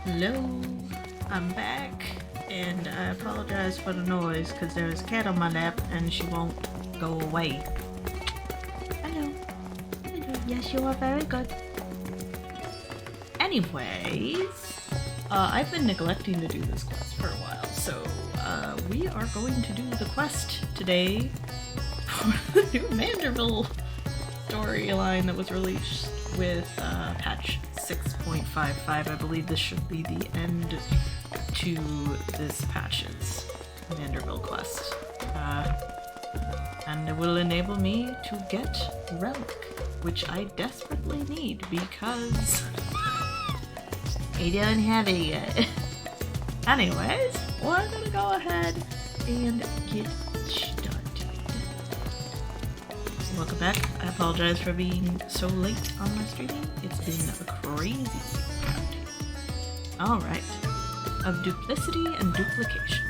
Hello, I'm back, and I apologize for the noise because there is a cat on my lap and she won't go away. Hello. Hello. Yes, you are very good. Anyways, I've been neglecting to do this quest for a while, so we are going to do the quest today for the new Manderville storyline that was released with patch 6.55. I believe this should be the end to this patch's Manderville quest. And it will enable me to get Relic, which I desperately need because I don't have it yet. Anyways, we're gonna go ahead and get started. Welcome back. I apologize for being so late on my streaming. It's been crazy. Alright. Of duplicity and duplication.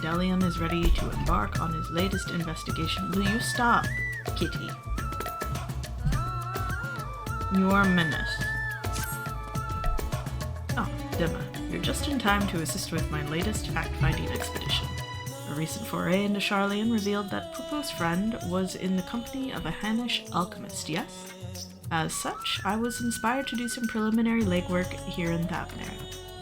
Delion is ready to embark on his latest investigation. Will you stop, kitty? You are a menace. Oh, Dema. You're just in time to assist with my latest fact-finding expedition. A recent foray into Charlian revealed that Pupu's friend was in the company of a Hanish alchemist, yes? As such, I was inspired to do some preliminary legwork here in Thavner.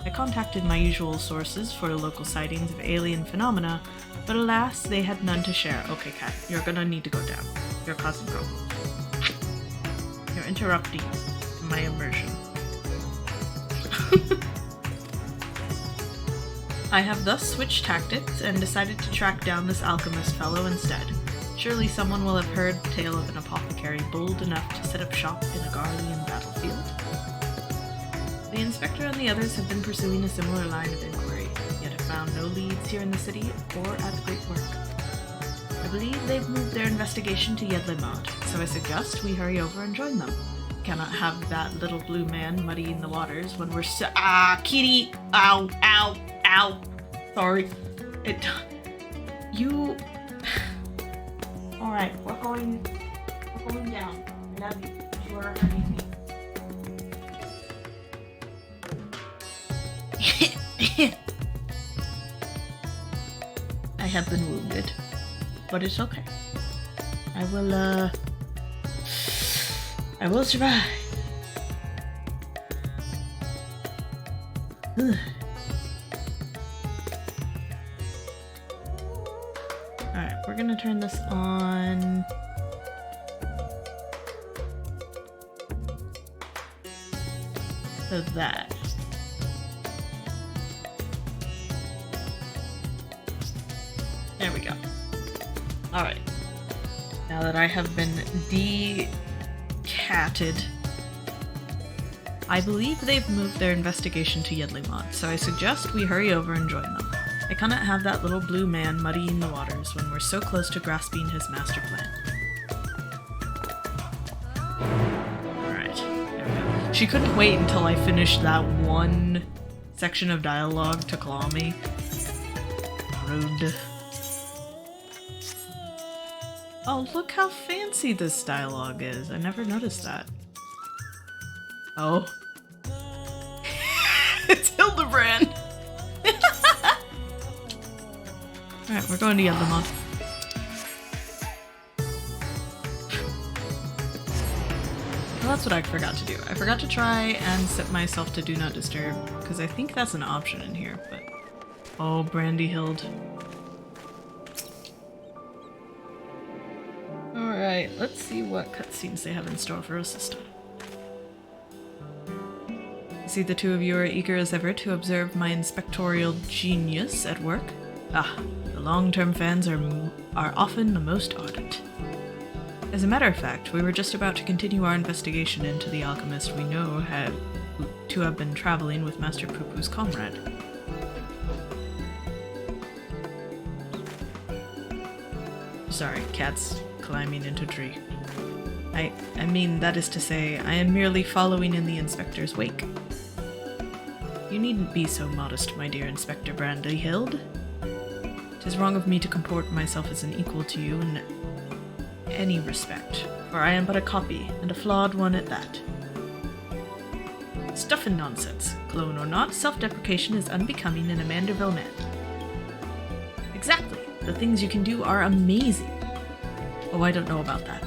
I contacted my usual sources for local sightings of alien phenomena, but alas, they had none to share. Okay, Kat, you're gonna need to go down. You're causing trouble. You're interrupting my immersion. I have thus switched tactics and decided to track down this alchemist fellow instead. Surely someone will have heard the tale of an apothecary bold enough to set up shop in a Garlean battlefield. The inspector and the others have been pursuing a similar line of inquiry, yet have found no leads here in the city or at the Great Work. I believe they've moved their investigation to Yedlimod, so I suggest we hurry over and join them. Cannot have that little blue man muddying the waters when we're kitty! Ow! Ow! Ow! Sorry. You... Alright, we're going down. I love you. You are hurting me. I have been wounded, but it's okay. I will survive. Alright, we're gonna turn this on. So that. There we go. Alright. Now that I have been decatted, I believe they've moved their investigation to Yedlimod, so I suggest we hurry over and join them. I cannot have that little blue man muddying the waters when we're so close to grasping his master plan. Alright, there we go. She couldn't wait until I finished that one section of dialogue to claw me. Rude. Oh, look how fancy this dialogue is. I never noticed that. Oh. It's Hildebrand! Alright, we're going to Yedlimod. Well, that's what I forgot to do. I forgot to try and set myself to Do Not Disturb, because I think that's an option in here, but... Oh, Brandyhild. Alright, let's see what cutscenes they have in store for us this time. I see the two of you are eager as ever to observe my inspectorial genius at work. Ah, the long-term fans are often the most ardent. As a matter of fact, we were just about to continue our investigation into the alchemist we know to have been traveling with Master Pupu's comrade. Sorry, cat's climbing into tree. I mean, that is to say, I am merely following in the inspector's wake. You needn't be so modest, my dear Inspector Brandyhild. 'Tis wrong of me to comport myself as an equal to you in any respect, for I am but a copy, and a flawed one at that. Stuff and nonsense. Clone or not, self-deprecation is unbecoming in a Manderville man. Exactly. The things you can do are amazing. Oh, I don't know about that.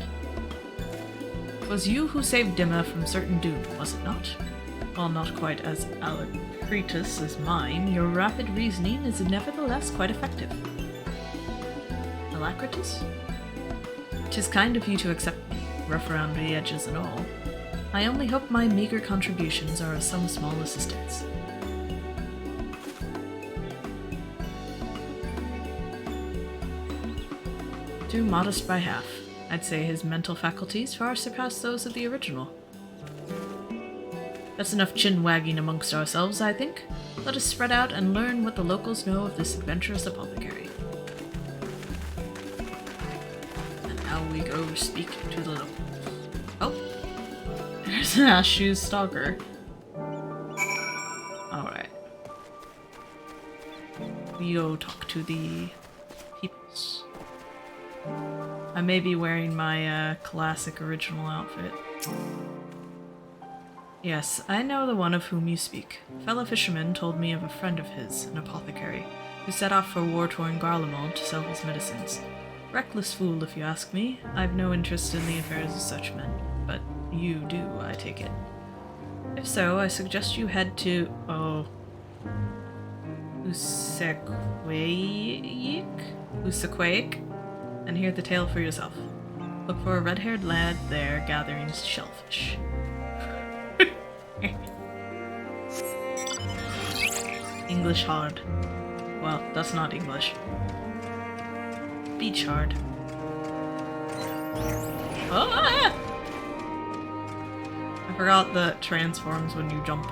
It was you who saved Dimma from certain doom, was it not? While not quite as alacritus as mine, your rapid reasoning is nevertheless quite effective. Alacritus? 'Tis kind of you to accept me, rough around the edges and all. I only hope my meager contributions are of some small assistance. Too modest by half. I'd say his mental faculties far surpass those of the original. That's enough chin-wagging amongst ourselves, I think. Let us spread out and learn what the locals know of this adventurous apothecary. And now we go speak to the locals. Oh! There's an Ash Shoes stalker. Alright. We go talk to the peoples. I may be wearing my classic original outfit. Yes, I know the one of whom you speak. A fellow fisherman told me of a friend of his, an apothecary, who set off for war-torn Garlemald to sell his medicines. Reckless fool, if you ask me. I've no interest in the affairs of such men, but you do, I take it. If so, I suggest you head to... Usaquaic, and hear the tale for yourself. Look for a red-haired lad there gathering shellfish. English hard. Well, that's not English. Beach hard. Ah! I forgot that transforms when you jump.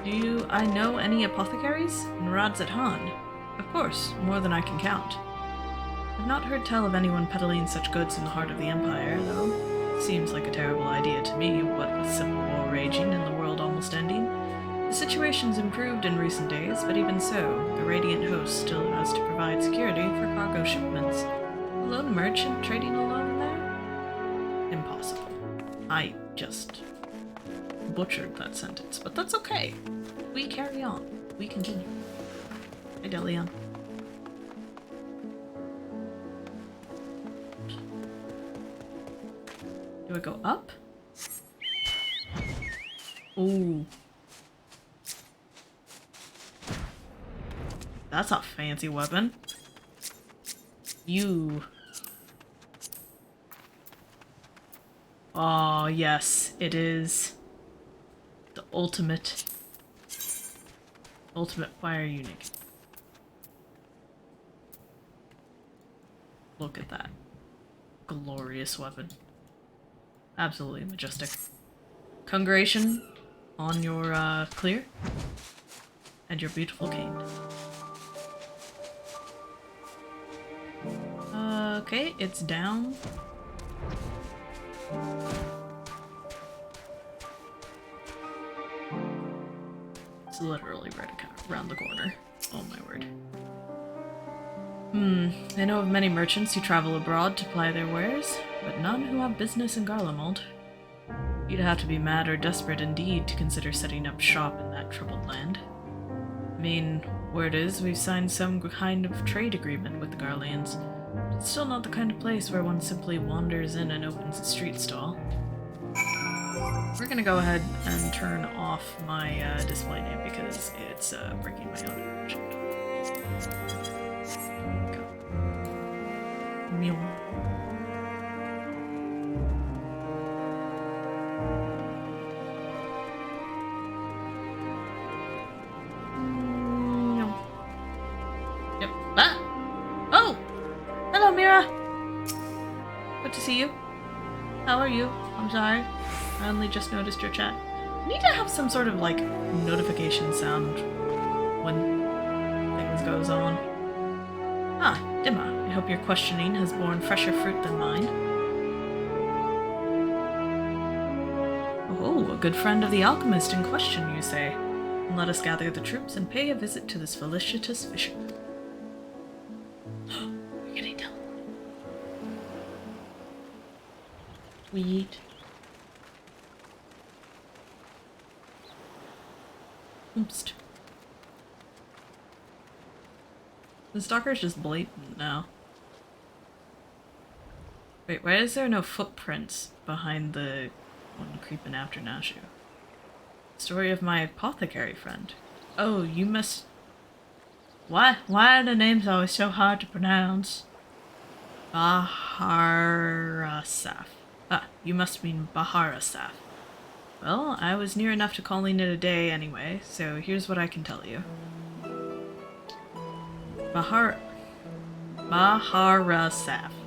Do I know any apothecaries? Maraud's at Han. Of course, more than I can count. I've not heard tell of anyone peddling such goods in the heart of the Empire, though. Seems like a terrible idea to me, what with civil war raging and the world almost ending. The situation's improved in recent days, but even so, the Radiant Host still has to provide security for cargo shipments. A lone merchant trading alone there? Impossible. I just butchered that sentence, but that's okay. We carry on. We continue. Hi, Delion. Do I go up? Ooh. That's a fancy weapon. You. Oh, yes, it is. The ultimate fire unit. Look at that. Glorious weapon. Absolutely majestic. Congratulations on your clear and your beautiful cane. Okay, it's down. It's literally right around the corner. Oh my word. I know of many merchants who travel abroad to ply their wares, but none who have business in Garlemald. You'd have to be mad or desperate indeed to consider setting up shop in that troubled land. I mean, word is we've signed some kind of trade agreement with the Garleans, but it's still not the kind of place where one simply wanders in and opens a street stall. We're gonna go ahead and turn off my display name because it's breaking my own immersion. Meow. Yep. Ah! Oh! Hello, Mira! Good to see you. How are you? I'm sorry. I only just noticed your chat. I need to have some sort of, like, notification sound when things goes on. Ah, Dimma. I hope your questioning has borne fresher fruit than mine. Oh, a good friend of the alchemist in question, you say? And let us gather the troops and pay a visit to this felicitous fisherman. We're getting teleported. Sweet. Oops. The stalker's just blatant now. Wait, why is there no footprints behind the one creeping after Nashu? Story of my apothecary friend. Oh, you must... Why are the names always so hard to pronounce? Baharasaf. Ah, you must mean Baharasaf. Well, I was near enough to calling it a day anyway, so here's what I can tell you. Baharasaf.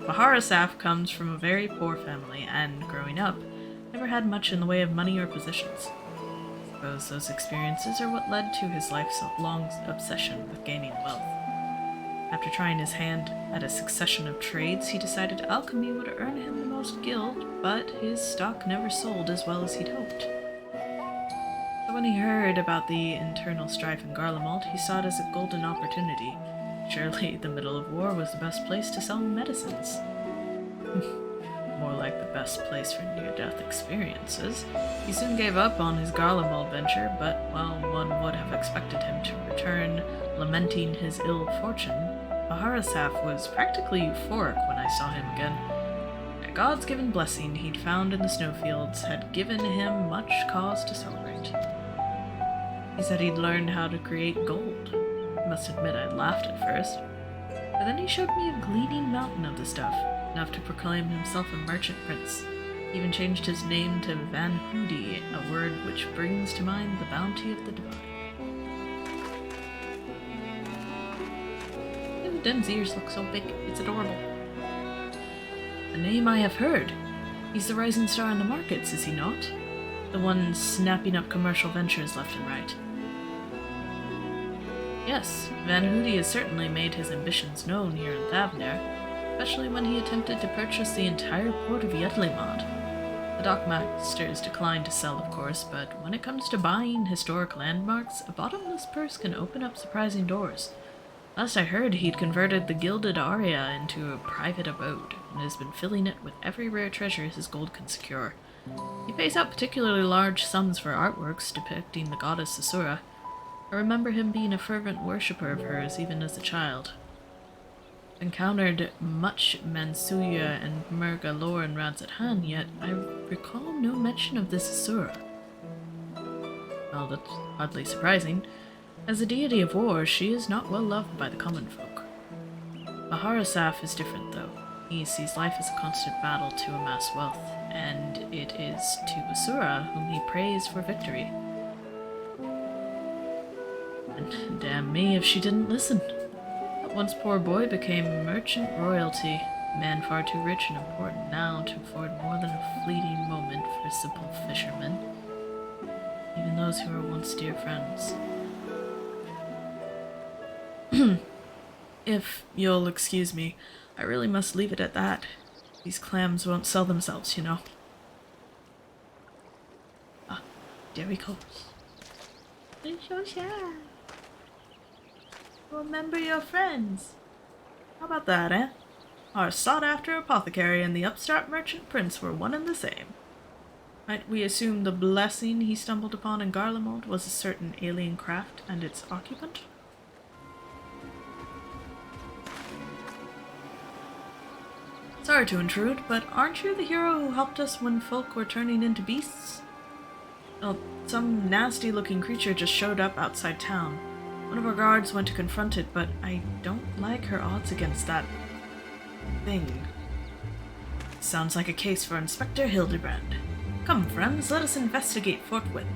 Baharasaf comes from a very poor family and, growing up, never had much in the way of money or possessions. I suppose those experiences are what led to his lifelong obsession with gaining wealth. After trying his hand at a succession of trades, he decided alchemy would earn him the most guild, but his stock never sold as well as he'd hoped. So when he heard about the internal strife in Garlemald, he saw it as a golden opportunity. Surely the middle of war was the best place to sell medicines. More like the best place for near-death experiences. He soon gave up on his Garlemald venture, but while one would have expected him to return, lamenting his ill fortune, Baharasaf was practically euphoric when I saw him again. A God's-given blessing he'd found in the snowfields had given him much cause to celebrate. He said he'd learned how to create gold. I must admit I laughed at first, but then he showed me a gleaming mountain of the stuff, enough to proclaim himself a merchant prince. He even changed his name to Van Hoody, a word which brings to mind the bounty of the divine. Dem's ears look so big, it's adorable. A name I have heard. He's the rising star in the markets, is he not? The one snapping up commercial ventures left and right. Yes, Van Hoody has certainly made his ambitions known here in Thavner, especially when he attempted to purchase the entire port of Yedlimod. The dockmasters declined to sell, of course, but when it comes to buying historic landmarks, a bottomless purse can open up surprising doors. Last I heard, he'd converted the Gilded Aria into a private abode, and has been filling it with every rare treasure his gold can secure. He pays out particularly large sums for artworks depicting the goddess Asura. I remember him being a fervent worshipper of hers even as a child. I've encountered much Mansuya and Murga lore in Radz-at-Han, yet I recall no mention of this Asura. Well, that's hardly surprising. As a deity of war, she is not well loved by the common folk. Baharasaf is different, though. He sees life as a constant battle to amass wealth, and it is to Asura whom he prays for victory. And damn me if she didn't listen. That once poor boy became merchant royalty, a man far too rich and important now to afford more than a fleeting moment for simple fishermen, even those who were once dear friends. If you'll excuse me, I really must leave it at that. These clams won't sell themselves, you know. Ah, there he goes. It's so sad. Remember your friends. How about that, eh? Our sought-after apothecary and the upstart merchant prince were one and the same. Might we assume the blessing he stumbled upon in Garlemald was a certain alien craft and its occupant? Sorry to intrude, but aren't you the hero who helped us when folk were turning into beasts? Well, some nasty-looking creature just showed up outside town. One of our guards went to confront it, but I don't like her odds against that thing. Sounds like a case for Inspector Hildebrand. Come, friends, let us investigate forthwith.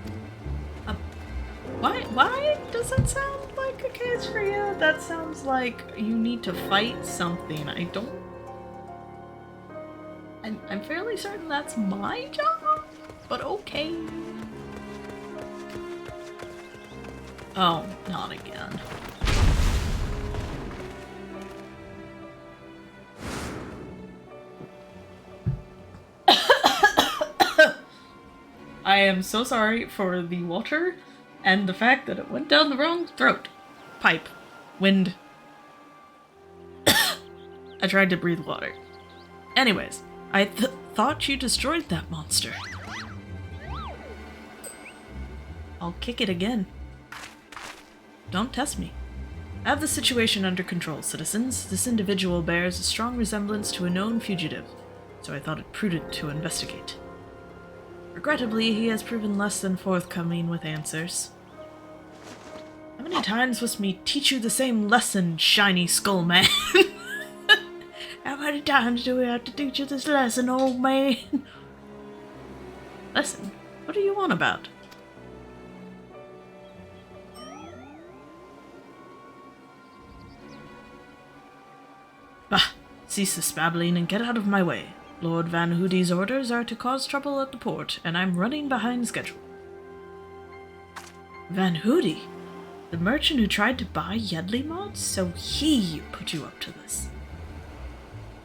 Why does that sound like a case for you? That sounds like you need to fight something. I'm fairly certain that's my job, but okay. Oh, not again. I am so sorry for the water and the fact that it went down the wrong throat. Pipe. Wind. I tried to breathe water. Anyways, I thought you destroyed that monster. I'll kick it again. Don't test me. I have the situation under control, citizens. This individual bears a strong resemblance to a known fugitive, so I thought it prudent to investigate. Regrettably, he has proven less than forthcoming with answers. How many times must me teach you the same lesson, shiny skull man? How many times do we have to teach you this lesson, old man? Lesson? What are you on about? Bah! Cease this babbling and get out of my way. Lord Van Hoody's orders are to cause trouble at the port, and I'm running behind schedule. Van Hoody? The merchant who tried to buy Yedley mods? So he put you up to this.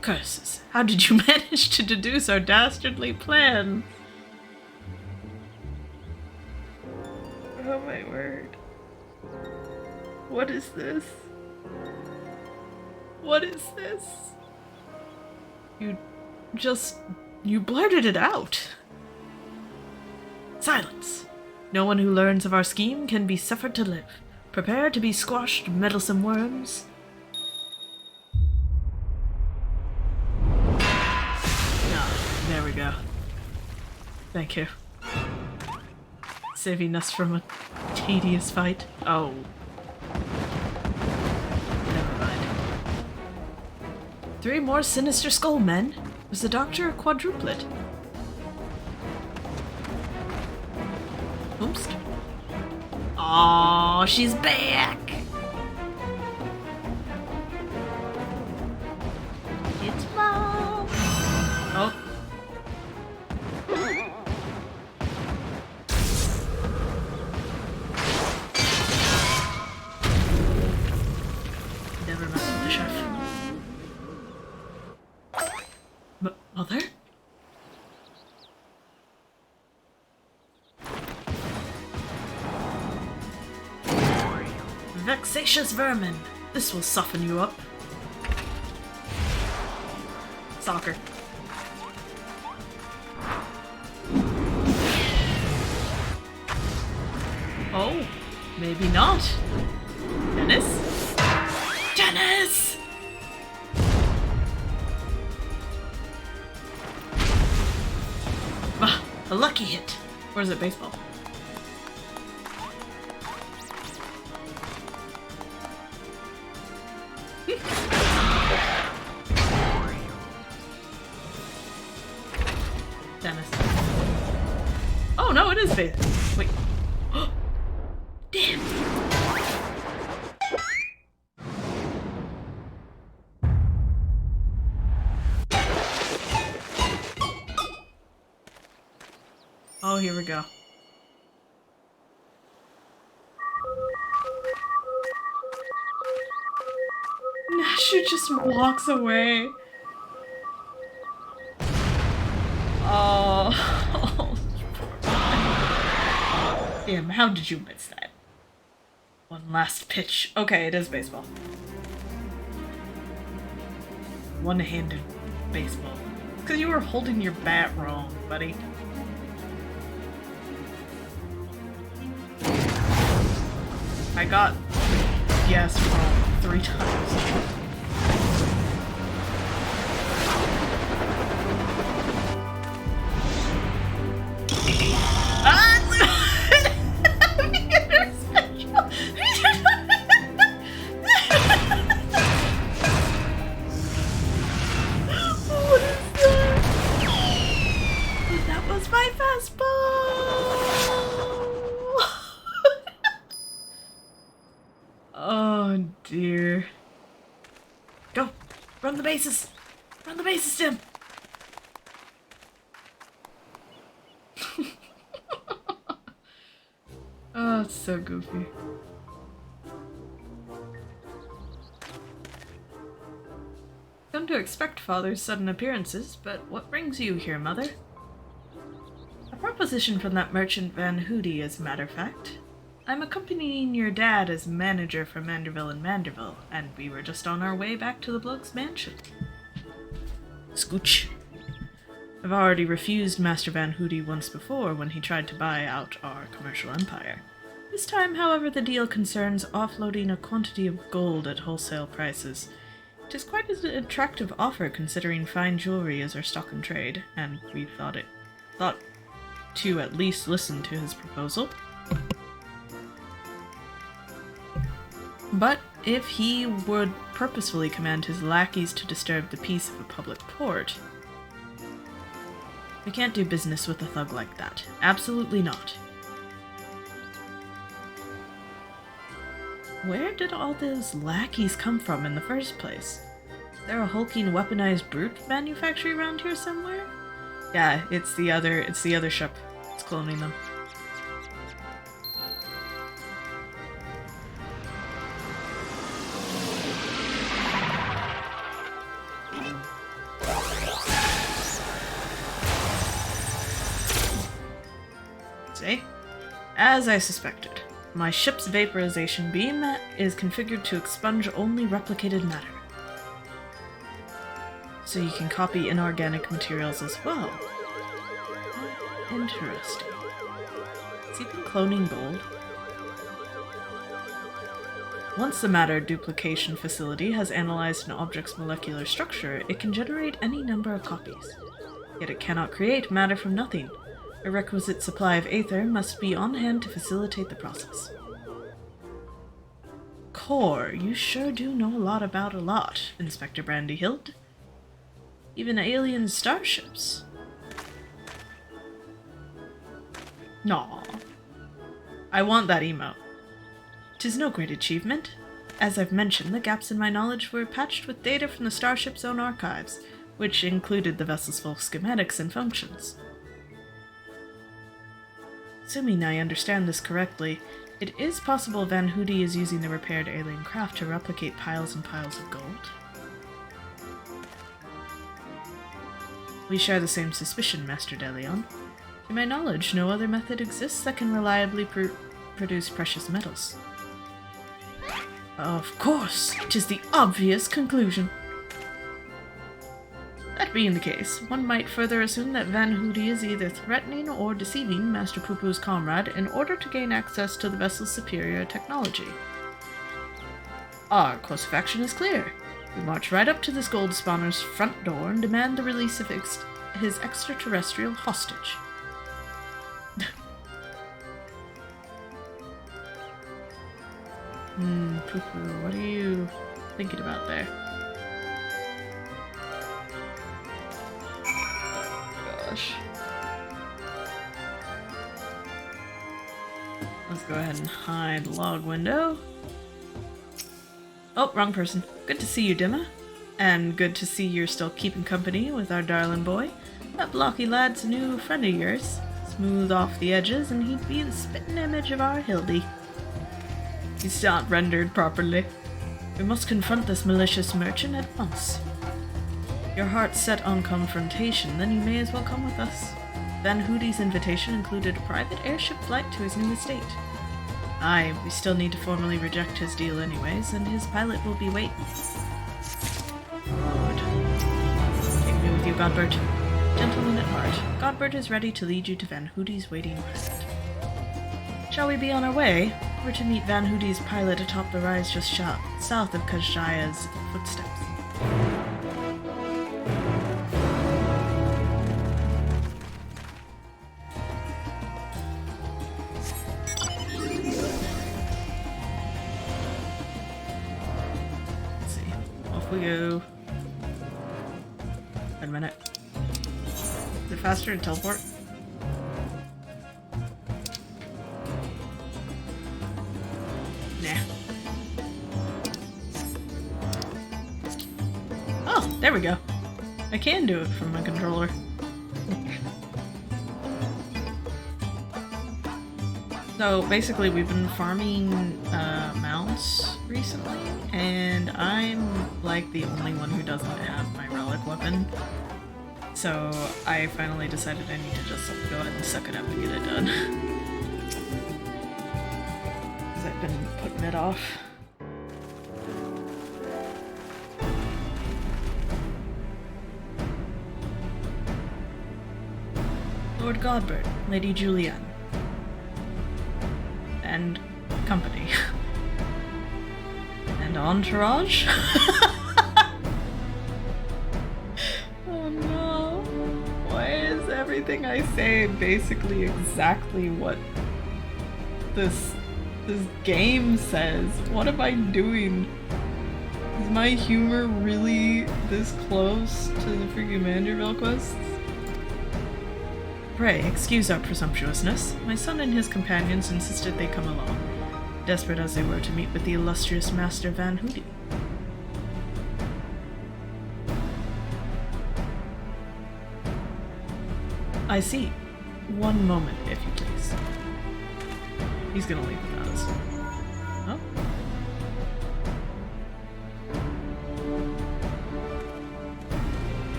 Curses, how did you manage to deduce our dastardly plan? Oh my word. What is this? What is this? You blurted it out. Silence. No one who learns of our scheme can be suffered to live. Prepare to be squashed, meddlesome worms. Ah, there we go. Thank you. Saving us from a tedious fight. Oh. Never mind. 3 more sinister skull men? Was the doctor a quadruplet? Oops. Aww, she's back! It's Mom! Oh. Never mess with the chef. Mother? Vexatious vermin. This will soften you up. Soccer. Oh, maybe not. Dennis? Dennis! Ah, a lucky hit. Or is it baseball? Dennis. Oh no, it is baseball. Wait. Damn. Oh, here we go. Nashu just walks away. Oh. Damn, how did you miss that? One last pitch. Okay, it is baseball. One-handed baseball. It's because you were holding your bat wrong, buddy. I got yes wrong 3 times. What is that? That was my fastball! Oh dear. Go! Run the bases! Run the bases, Tim! Oh, it's so goofy. Come to expect Father's sudden appearances, but what brings you here, Mother? A proposition from that merchant Van Hoody, as a matter of fact. I'm accompanying your dad as manager for Manderville and Manderville, and we were just on our way back to the bloke's mansion. Scooch. I've already refused Master Van Hoody once before when he tried to buy out our commercial empire. This time, however, the deal concerns offloading a quantity of gold at wholesale prices. It is quite an attractive offer considering fine jewelry is our stock in trade, and we thought to at least listen to his proposal. But if he would purposefully command his lackeys to disturb the peace of a public port, we can't do business with a thug like that. Absolutely not. Where did all those lackeys come from in the first place? Is there a hulking weaponized brute manufactory around here somewhere? Yeah, it's the other ship. It's cloning them. See? As I suspected. My ship's vaporization beam is configured to expunge only replicated matter. So you can copy inorganic materials as well. Interesting. Has he been cloning gold? Once the matter duplication facility has analyzed an object's molecular structure, it can generate any number of copies. Yet it cannot create matter from nothing. A requisite supply of aether must be on hand to facilitate the process. Core, you sure do know a lot about a lot, Inspector Brandyhild. Even alien starships. Naw. I want that emote. 'Tis no great achievement. As I've mentioned, the gaps in my knowledge were patched with data from the starship's own archives, which included the vessel's full schematics and functions. Assuming I understand this correctly, it is possible Van Hoody is using the repaired alien craft to replicate piles and piles of gold. We share the same suspicion, Master DeLeon. To my knowledge, no other method exists that can reliably produce precious metals. Of course, 'tis the obvious conclusion. That being the case, one might further assume that Van Hoody is either threatening or deceiving Master Poo-Poo's comrade in order to gain access to the vessel's superior technology. Our course of action is clear. We march right up to this gold spawner's front door and demand the release of his extraterrestrial hostage. Poo-Poo, what are you thinking about there? Gosh. Let's go ahead and hide the log window. Oh, wrong person. Good to see you, Dimma. And good to see you're still keeping company with our darling boy. That blocky lad's a new friend of yours. Smooth off the edges, and he'd be the spitting image of our Hildy. He's not rendered properly. We must confront this malicious merchant at once. Your heart's set on confrontation, then you may as well come with us. Van Hoody's invitation included a private airship flight to his new estate. Aye, we still need to formally reject his deal anyways, and his pilot will be waiting. Good. Take me with you, Godbert. Gentleman at heart, Godbert is ready to lead you to Van Hoody's waiting pilot. Shall we be on our way? We're to meet Van Hoody's pilot atop the rise just south of Kajjaya's footsteps. Let's see. Off we go. Wait a minute. Is it faster to teleport? There we go. I can do it from my controller. So basically we've been farming mounts recently, and I'm like the only one who doesn't have my Relic weapon. So I finally decided I need to just go ahead and suck it up and get it done. Because I've been putting it off. Lord Godbert, Lady Julianne. and company. And entourage? Oh no. Why is everything I say basically exactly what this game says? What am I doing? Is my humor really this close to the freaking Manderville quests? Pray, excuse our presumptuousness. My son and his companions insisted they come along, desperate as they were to meet with the illustrious Master Van Hootie. I see. One moment, if you please. He's gonna leave without us. Oh?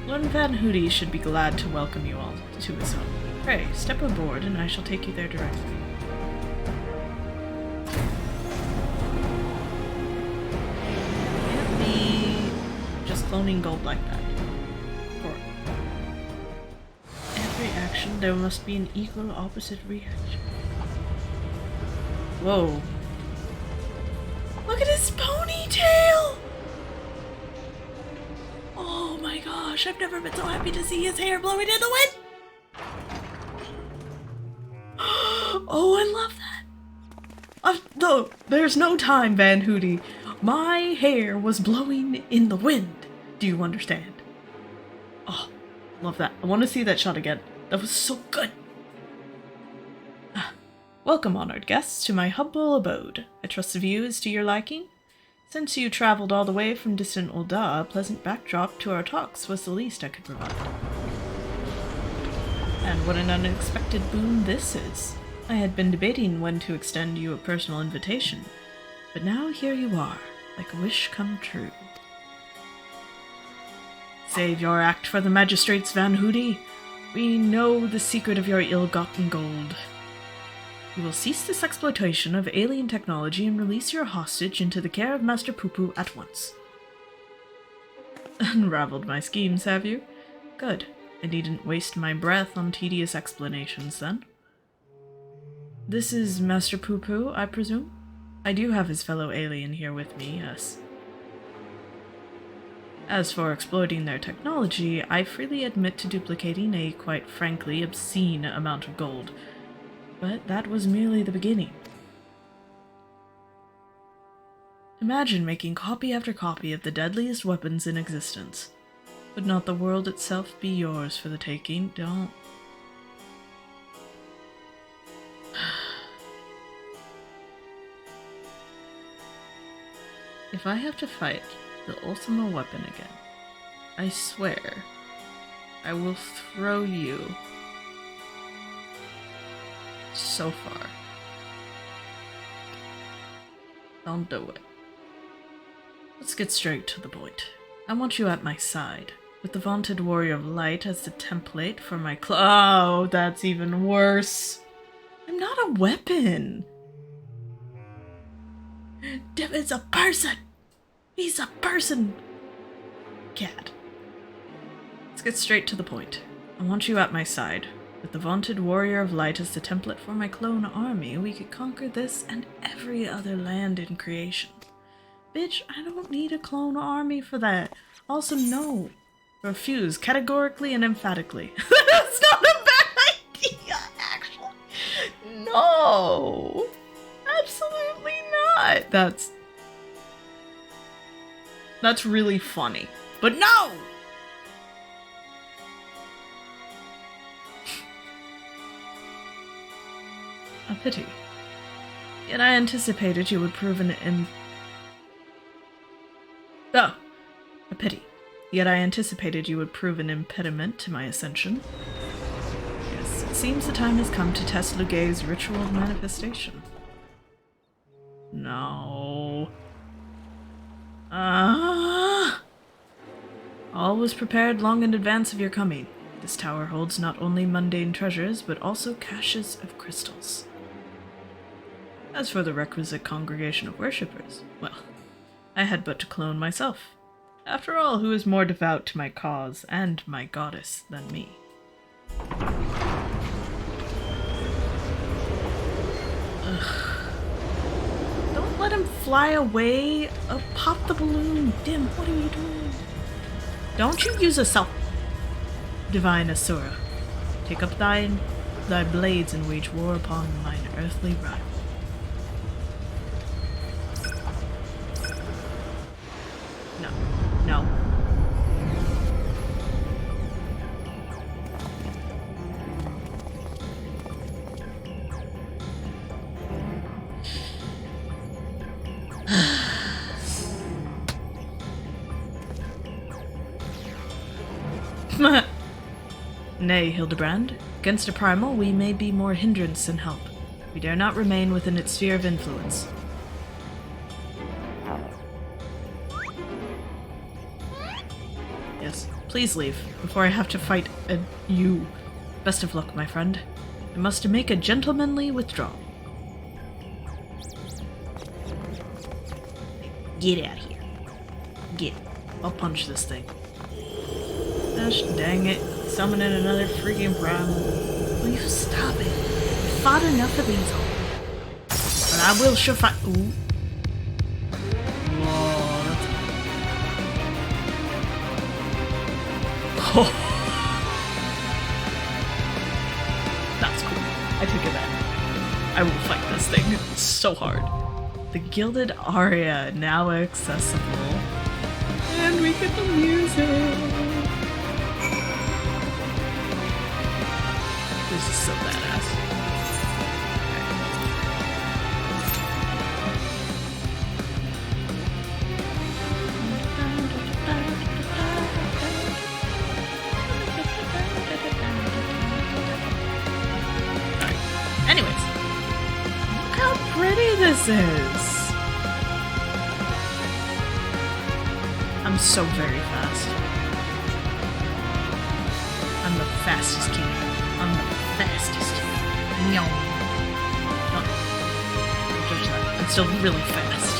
Lord Van Hootie should be glad to welcome you all to his home. Pray, step aboard and I shall take you there directly. Can't be just cloning gold like that. For every action, there must be an equal opposite reaction. Whoa. Look at his ponytail! Oh my gosh, I've never been so happy to see his hair blowing in the wind! Oh, I love that! No, there's no time, Van Hootie. My hair was blowing in the wind. Do you understand? Oh, love that. I want to see that shot again. That was so good! Welcome, honored guests, to my humble abode. I trust the view is to your liking? Since you traveled all the way from distant Ul'dah, a pleasant backdrop to our talks was the least I could provide. And what an unexpected boon this is. I had been debating when to extend you a personal invitation, but now here you are, like a wish come true. Save your act for the magistrates, Van Hootie. We know the secret of your ill-gotten gold. You will cease this exploitation of alien technology and release your hostage into the care of Master Poo-Poo at once. Unraveled my schemes, have you? Good. I needn't waste my breath on tedious explanations, then. This is Master Poo-Poo, I presume? I do have his fellow alien here with me, yes. As for exploiting their technology, I freely admit to duplicating a, quite frankly, obscene amount of gold. But that was merely the beginning. Imagine making copy after copy of the deadliest weapons in existence. Would not the world itself be yours for the taking? Don't. If I have to fight the ultimate weapon again, I swear I will throw you so far. Don't do it. Let's get straight to the point. I want you at my side, with the vaunted Warrior of Light as the template for my oh, that's even worse. I'm not a weapon. It's a person. He's a person. Cat. Let's get straight to the point. I want you at my side. With the vaunted Warrior of Light as the template for my clone army, we could conquer this and every other land in creation. Bitch, I don't need a clone army for that. Also, no. Refuse, categorically and emphatically. That's not a bad idea, actually. No. Absolutely not. That's really funny. But no! A pity. Yet I anticipated you would prove a pity. Yet I anticipated you would prove an impediment to my ascension. Yes, it seems the time has come to test Lugay's ritual of manifestation. No. All was prepared long in advance of your coming. This tower holds not only mundane treasures, but also caches of crystals. As for the requisite congregation of worshippers, well, I had but to clone myself. After all, who is more devout to my cause and my goddess than me? fly away? Pop the balloon. Dim, what are you doing? Don't you use a self... Divine Asura. Take up thy blades and wage war upon mine earthly rival. No. No. Nay, Hildebrand. Against a primal, we may be more hindrance than help. We dare not remain within its sphere of influence. Yes, please leave, before I have to fight you. Best of luck, my friend. I must make a gentlemanly withdrawal. Get out of here. Get. I'll punch this thing. Gosh dang it. Summoning another freaking primal. Will you stop it? I've fought enough of these already. But I will sure fight. Ooh. Whoa, that's... Oh. That's cool. I take it back. I will fight this thing. It's so hard. The Gilded Aria now accessible. And we get the music. This is so badass. Alright. Anyways. Look how pretty this is. I'm so very fast. I'm the fastest king. I'm the fastest. No. Don't judge that. I'm still really fast.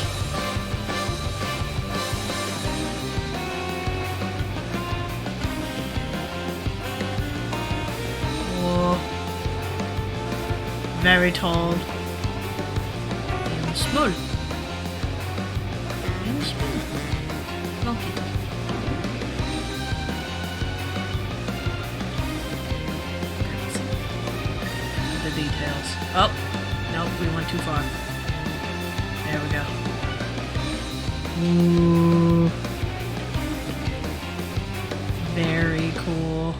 Oh. Very tall. And small. And small. Lucky. Details. Oh, nope, we went too far. There we go. Ooh. Very cool.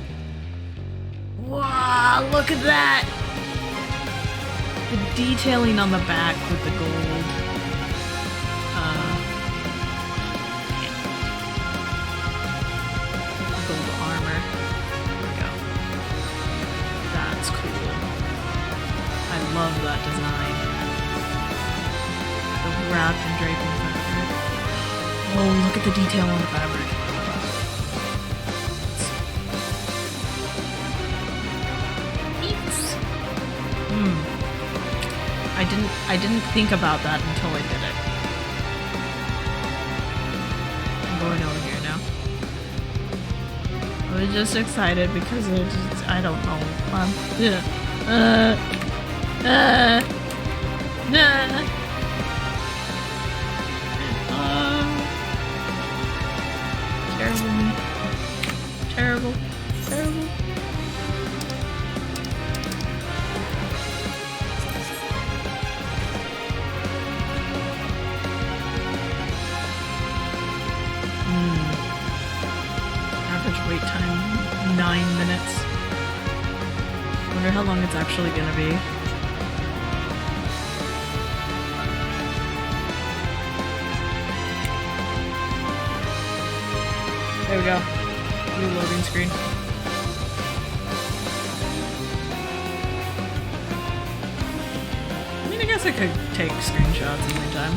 Wow, look at that! The detailing on the back with the gold. Gold armor. There we go. That's cool. I love that design. The wrapped and draping fabric. Oh, look at the detail on the fabric. Eats. I didn't think about that until I did it. I'm going over here now. I was just excited because I don't know. Terrible. Terrible. Average wait time 9 minutes. Wonder how long it's actually gonna be. There we go. New loading screen. I mean, I guess I could take screenshots in the meantime.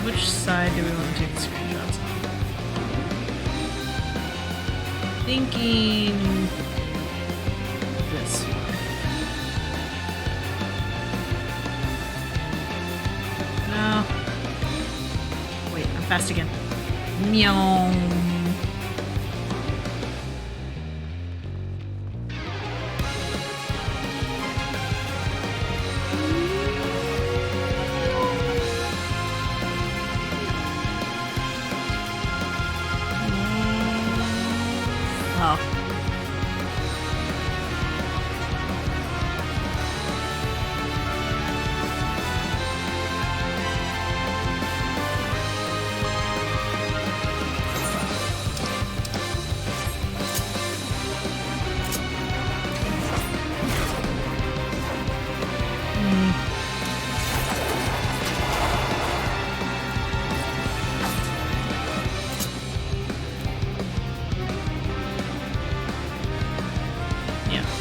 Which side do we want to take the screenshots on? Thinking this one. No. Wait, I'm fast again. Meow. Oh.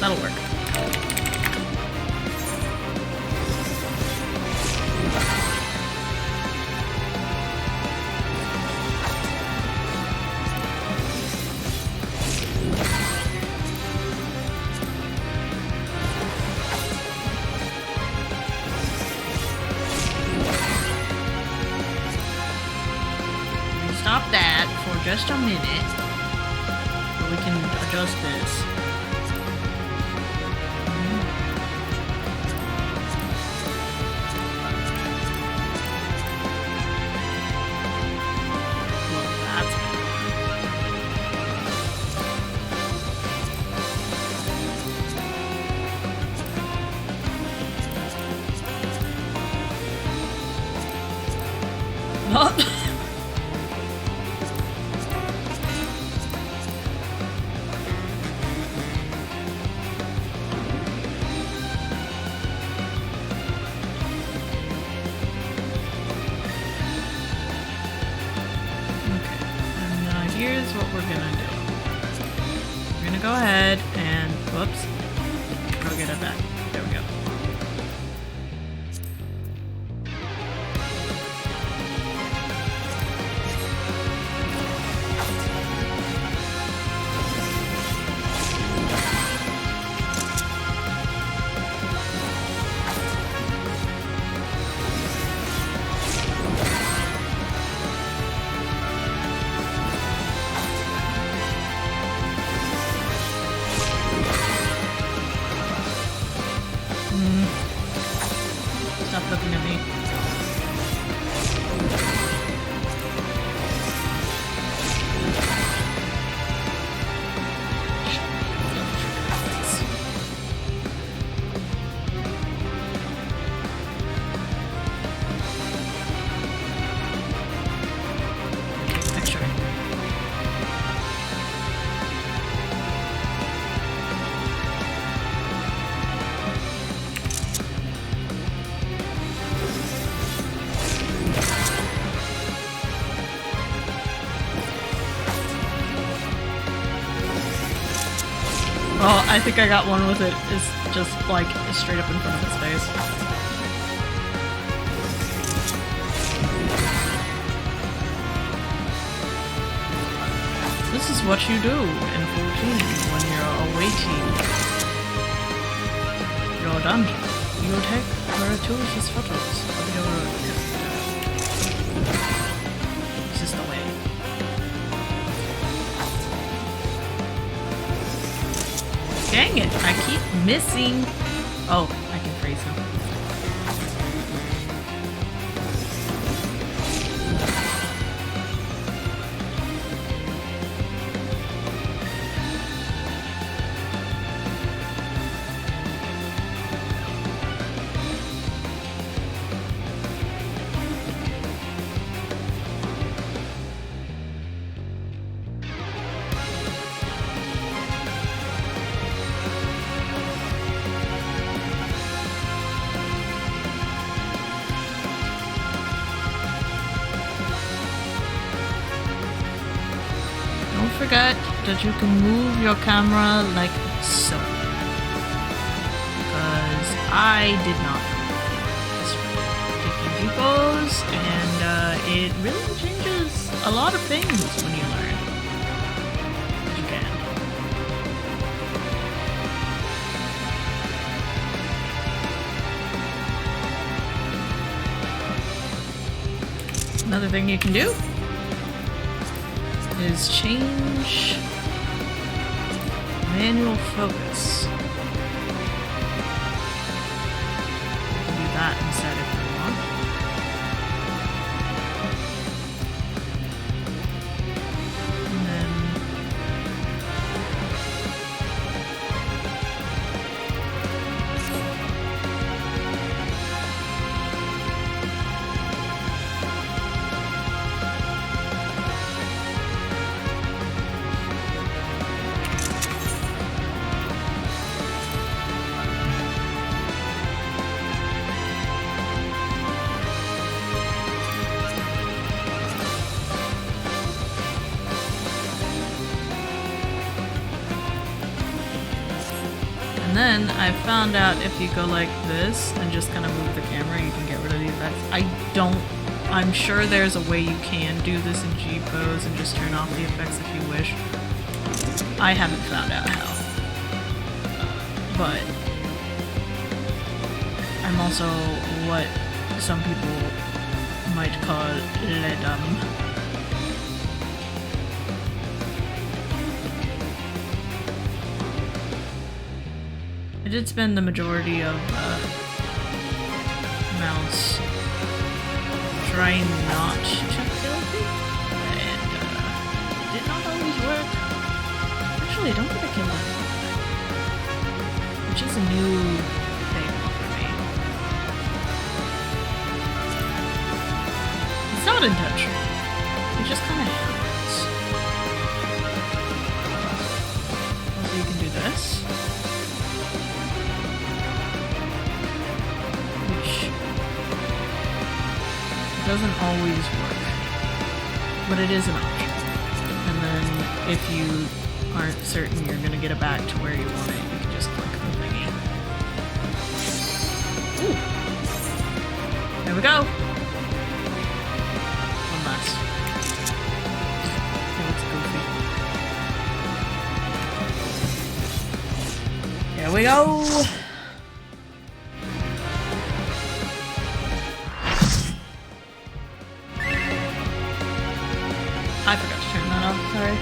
That'll work. Stop that for just a minute, so we can adjust this. Here's what we're gonna do. We're gonna go ahead and, whoops, go get it back. There we go. Stop looking at me. Oh, I think I got one with it. It's just like straight up in front of his face. This is what you do in 14 when you're awaiting your dungeon. You take gratuitous photos of your character. This is the way. Dang it, I keep missing. Oh, I can freeze him. Don't forget that you can move your camera like so. Because I did not. Just taking depots, and it really changes a lot of things when you learn. You can. Another thing you can do is change manual focus. You can do that instead if you want. And then And then I found out if you go like this and just kind of move the camera, you can get rid of the effects. I'm sure there's a way you can do this in G-Pose and just turn off the effects if you wish. I haven't found out how. But I'm also what some people might call dumb. I did spend the majority of mounts trying not to kill people, and it did not always work. Actually, I don't think I killed anyone, which is a new thing for me. It's not intentional. It just kind of happens. Also, you can do this. Doesn't always work, but it is an option. And then if you aren't certain you're gonna get it back to where you want it, you can just click the thingy. Ooh. There we go! One last. It looks goofy. There we go! I forgot to turn that off, sorry.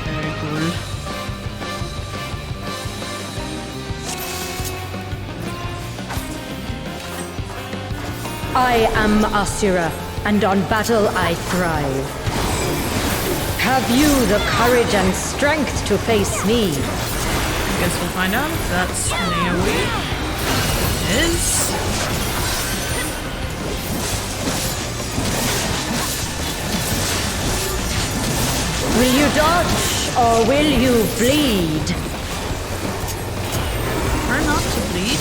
Very cool. I am Asura, and on battle I thrive. Have you the courage and strength to face me? I guess we'll find out if that's an AoE. It is. Will you dodge, or will you bleed? Prefer not to bleed.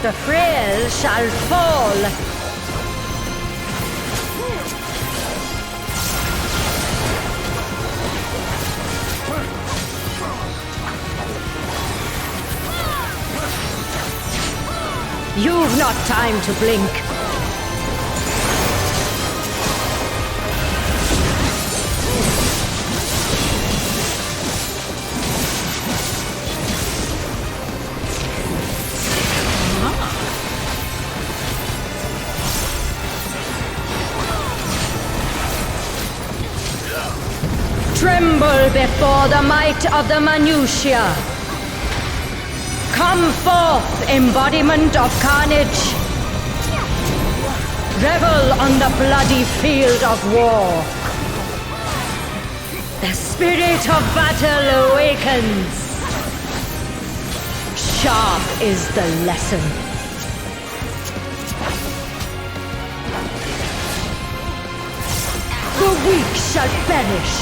The frail shall fall. You've not time to blink. Tremble before the might of the minutiae. Come forth, embodiment of carnage. Revel on the bloody field of war. The spirit of battle awakens. Sharp is the lesson. The weak shall perish.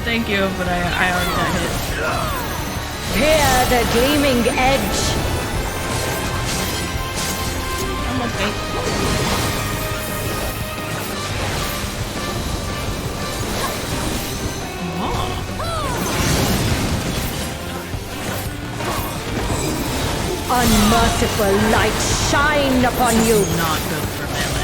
Thank you, but I already got hit. Hear the gleaming edge. I'm okay. Unmerciful light shine upon you. Not good for melees.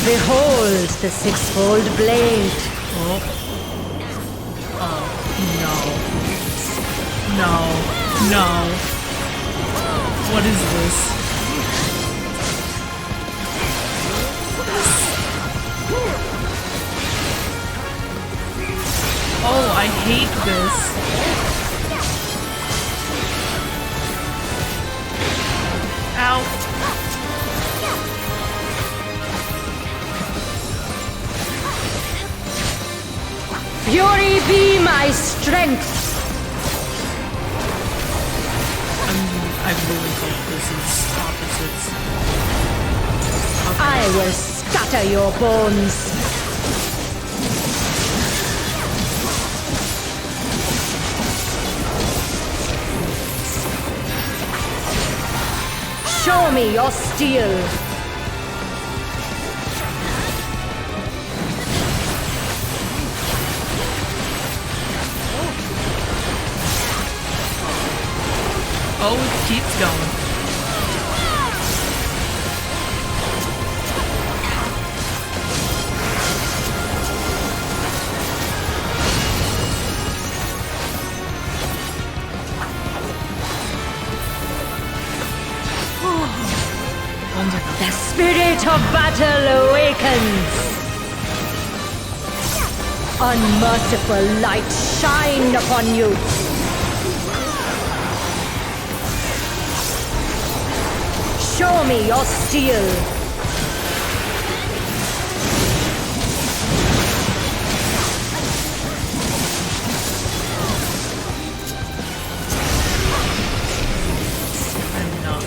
Behold the sixfold blade. Oh. Oh, no. No. No. What is this? Oh, I hate this. fury be my strength. I really hope this is opposites. Okay. I will scatter your bones. Show me your steel. Oh, it keeps going. The spirit of battle awakens. Unmerciful light shine upon you. Show me your steel. I'm not.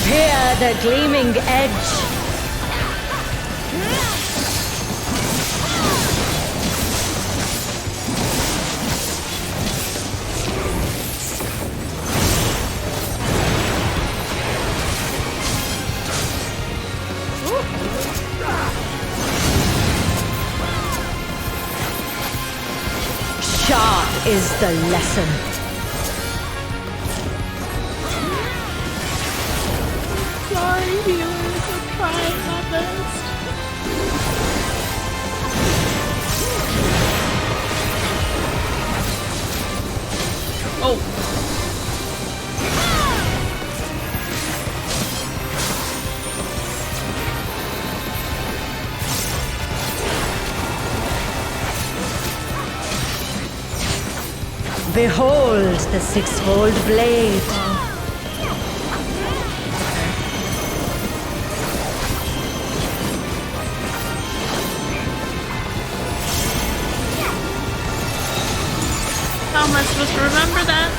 Hear the gleaming edge. Sharp is the lesson. Sorry, healers. I'm trying my best. Oh. Behold the six-fold blade. How am I supposed to remember that?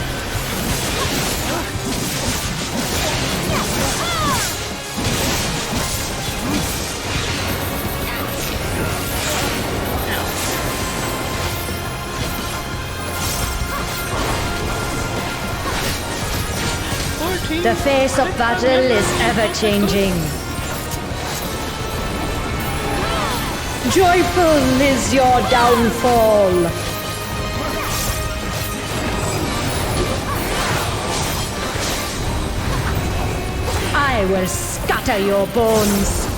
The face of battle is ever-changing. Joyful is your downfall. I will scatter your bones.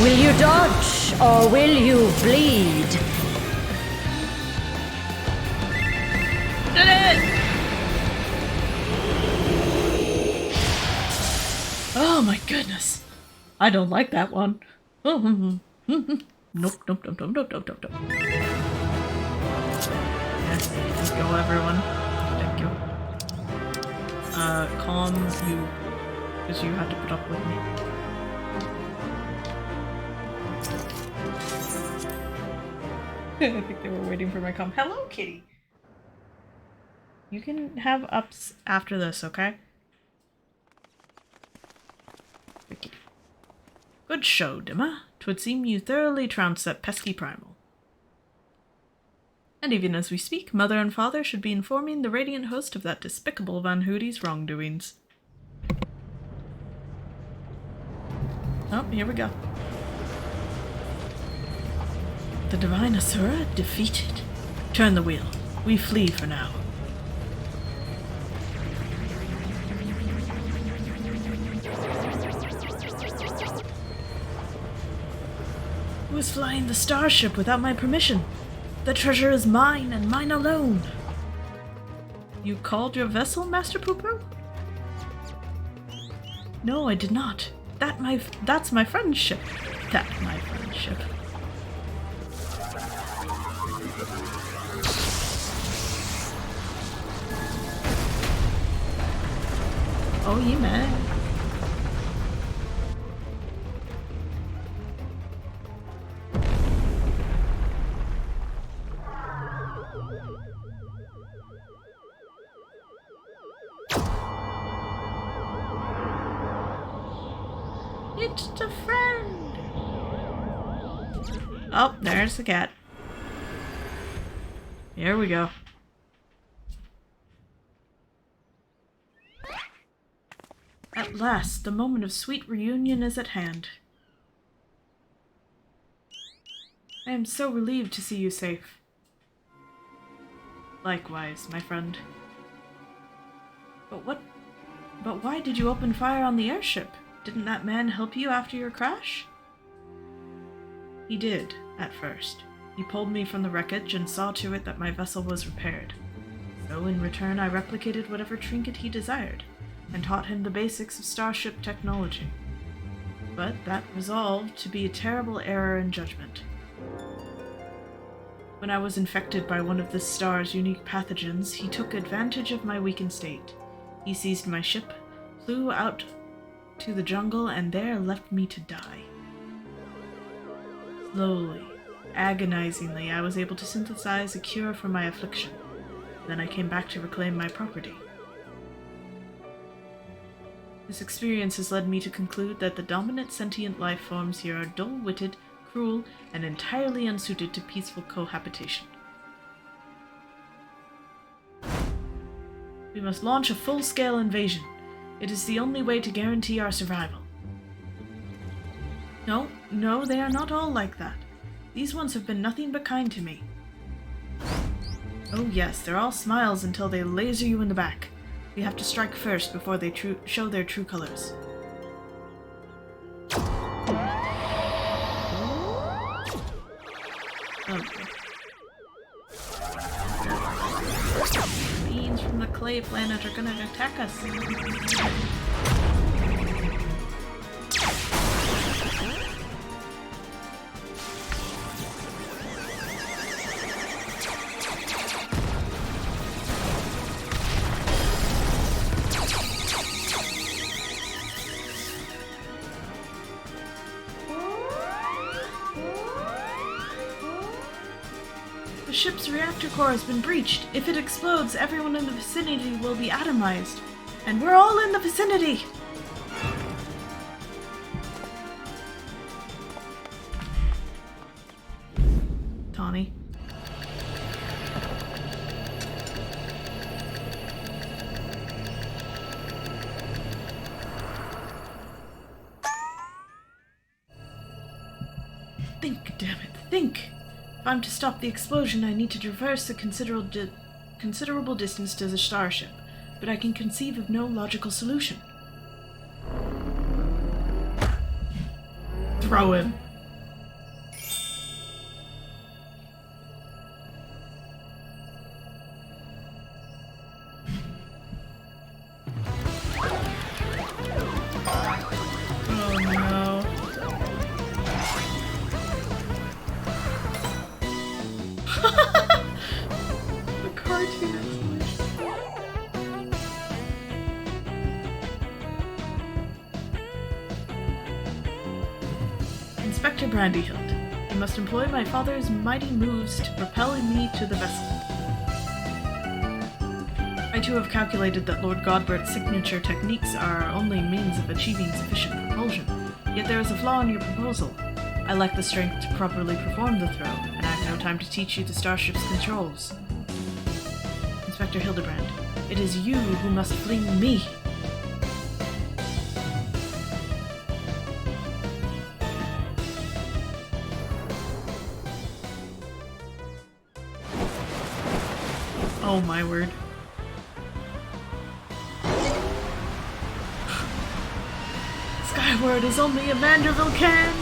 Will you dodge or will you bleed? Did it! Oh my goodness. I don't like that one. Nope, nope, nope, nope, nope, nope, nope, nope. Yes, let's go everyone. Thank you. Calm you, because you had to put up with me. I think they were waiting for my calm. Hello, kitty! You can have ups after this, okay? Wicked. Good show, Dimma. 'Twould seem you thoroughly trounced that pesky primal. And even as we speak, Mother and Father should be informing the radiant host of that despicable Van Hoody's wrongdoings. Oh, here we go. The Divine Asura defeated. Turn the wheel. We flee for now. Who is flying the starship without my permission? The treasure is mine and mine alone. You called your vessel, Master Poo-Poo? No, I did not. That's my friend's ship. That's my friend's ship. Oh, you may. It's a friend. Oh, there's the cat. Here we go. At last, the moment of sweet reunion is at hand. I am so relieved to see you safe. Likewise, my friend. But why did you open fire on the airship? Didn't that man help you after your crash? He did, at first. He pulled me from the wreckage and saw to it that my vessel was repaired. So in return I replicated whatever trinket he desired, and taught him the basics of starship technology. But that resolved to be a terrible error in judgment. When I was infected by one of this star's unique pathogens, he took advantage of my weakened state. He seized my ship, flew out to the jungle, and there left me to die. Slowly, agonizingly, I was able to synthesize a cure for my affliction. Then I came back to reclaim my property. This experience has led me to conclude that the dominant sentient life forms here are dull-witted, cruel, and entirely unsuited to peaceful cohabitation. We must launch a full-scale invasion. It is the only way to guarantee our survival. No, they are not all like that. These ones have been nothing but kind to me. Oh yes, they're all smiles until they laser you in the back. We have to strike first before they show their true colors. Okay. Beings from the clay planet are gonna attack us. The ship's reactor core has been breached. If it explodes, everyone in the vicinity will be atomized. And we're all in the vicinity! Tawny. Think, damn it, think! If I'm to stop the explosion, I need to traverse a considerable distance to the starship, but I can conceive of no logical solution. Throw him. Inspector Brandyhilt, you must employ my father's mighty moves to propel me to the vessel. I too have calculated that Lord Godbert's signature techniques are our only means of achieving sufficient propulsion, yet there is a flaw in your proposal. I lack the strength to properly perform the throw, and I have no time to teach you the starship's controls. Inspector Hildebrand, it is you who must fling me. Oh my word. Skyward is only a Manderville can!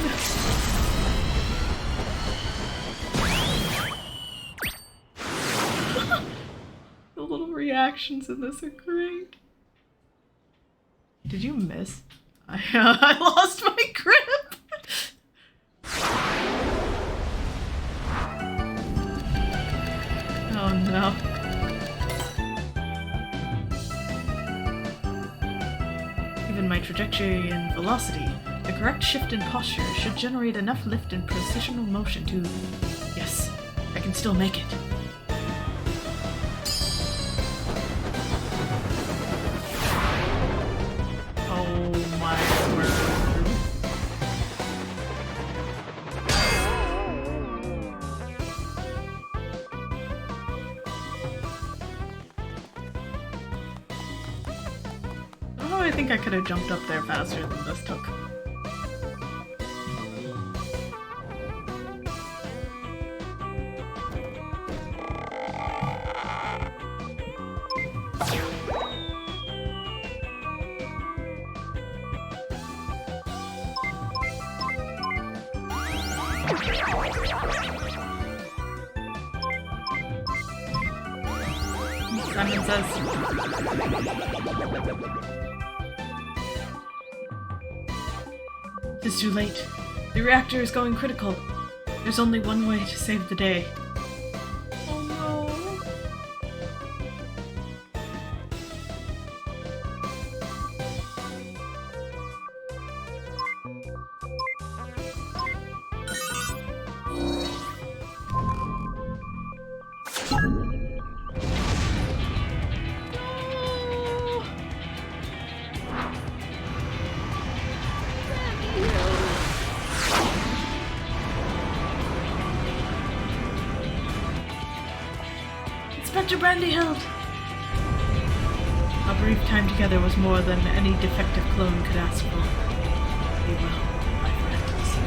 The little reactions in this are great. Did you miss? I lost my grip! Oh no. trajectory and velocity. The correct shift in posture should generate enough lift and precisional motion to... Yes, I can still make it. Oh my word. Oh, I think I could have jumped up there faster than this took. Simon says... It's too late. The reactor is going critical. There's only one way to save the day. Oh no. Inspector Brandyhild! Our brief time together was more than any defective clone could ask for. Be well, my friends.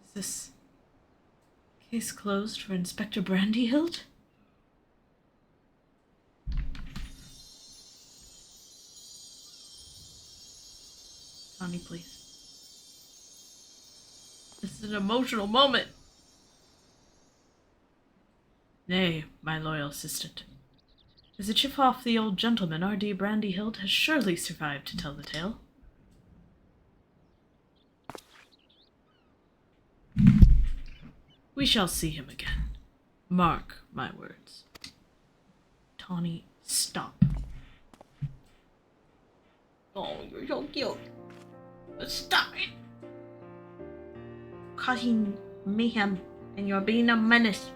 Is this... case closed for Inspector Brandyhild? Connie, please. This is an emotional moment. Nay, my loyal assistant. As a chip off the old gentleman, R.D. Brandyhild has surely survived to tell the tale. We shall see him again. Mark my words. Tawny, stop. Oh, you're so cute. Stop it! Causing mayhem, and you're being a menace.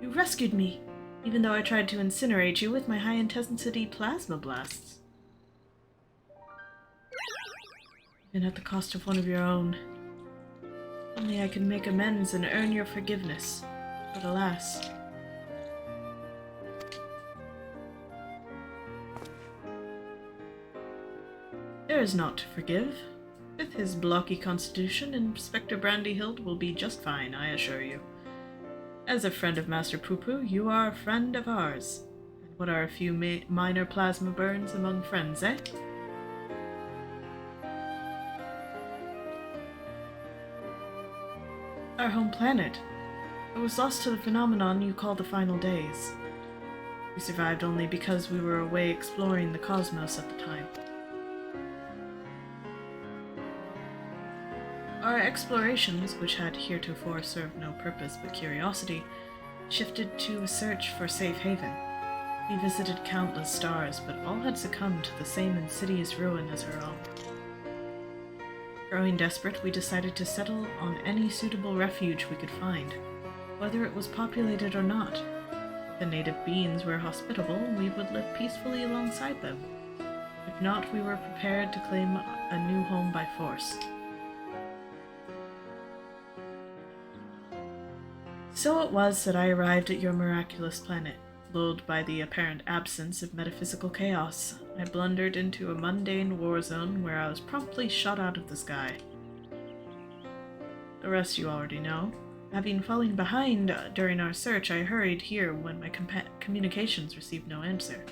You rescued me, even though I tried to incinerate you with my high-intensity plasma blasts. Even at the cost of one of your own. Only I can make amends and earn your forgiveness. But alas. There is naught to forgive. With his blocky constitution, Inspector Brandyhild will be just fine, I assure you. As a friend of Master Poo-Poo, you are a friend of ours. And what are a few minor plasma burns among friends, eh? Our home planet. It was lost to the phenomenon you call the final days. We survived only because we were away exploring the cosmos at the time. Our explorations, which had heretofore served no purpose but curiosity, shifted to a search for safe haven. We visited countless stars, but all had succumbed to the same insidious ruin as our own. Growing desperate, we decided to settle on any suitable refuge we could find, whether it was populated or not. If the native beings were hospitable, we would live peacefully alongside them. If not, we were prepared to claim a new home by force. So it was that I arrived at your miraculous planet. Lulled by the apparent absence of metaphysical chaos, I blundered into a mundane war zone where I was promptly shot out of the sky. The rest you already know. Having fallen behind during our search, I hurried here when my communications received no answer.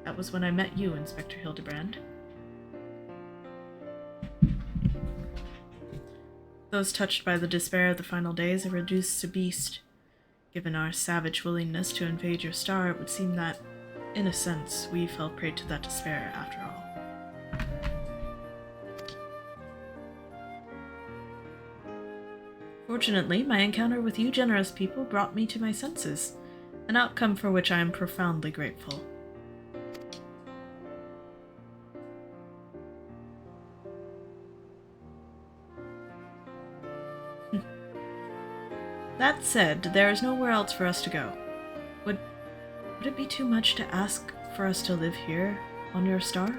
That was when I met you, Inspector Hildebrand. Those touched by the despair of the final days are reduced to beast. Given our savage willingness to invade your star, it would seem that, in a sense, we fell prey to that despair after all. Fortunately, my encounter with you generous people brought me to my senses, an outcome for which I am profoundly grateful. That said, there is nowhere else for us to go. Would it be too much to ask for us to live here, on your star?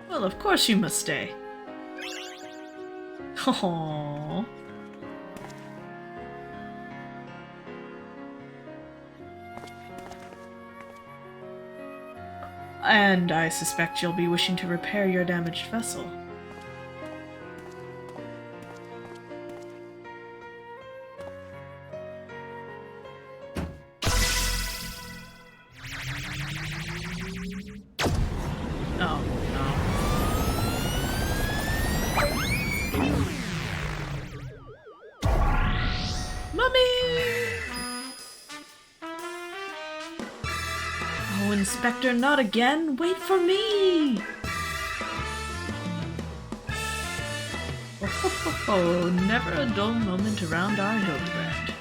Well, of course you must stay. Aww. And I suspect you'll be wishing to repair your damaged vessel. Inspector, not again! Wait for me! Oh, never a dull moment around our Hildebrand.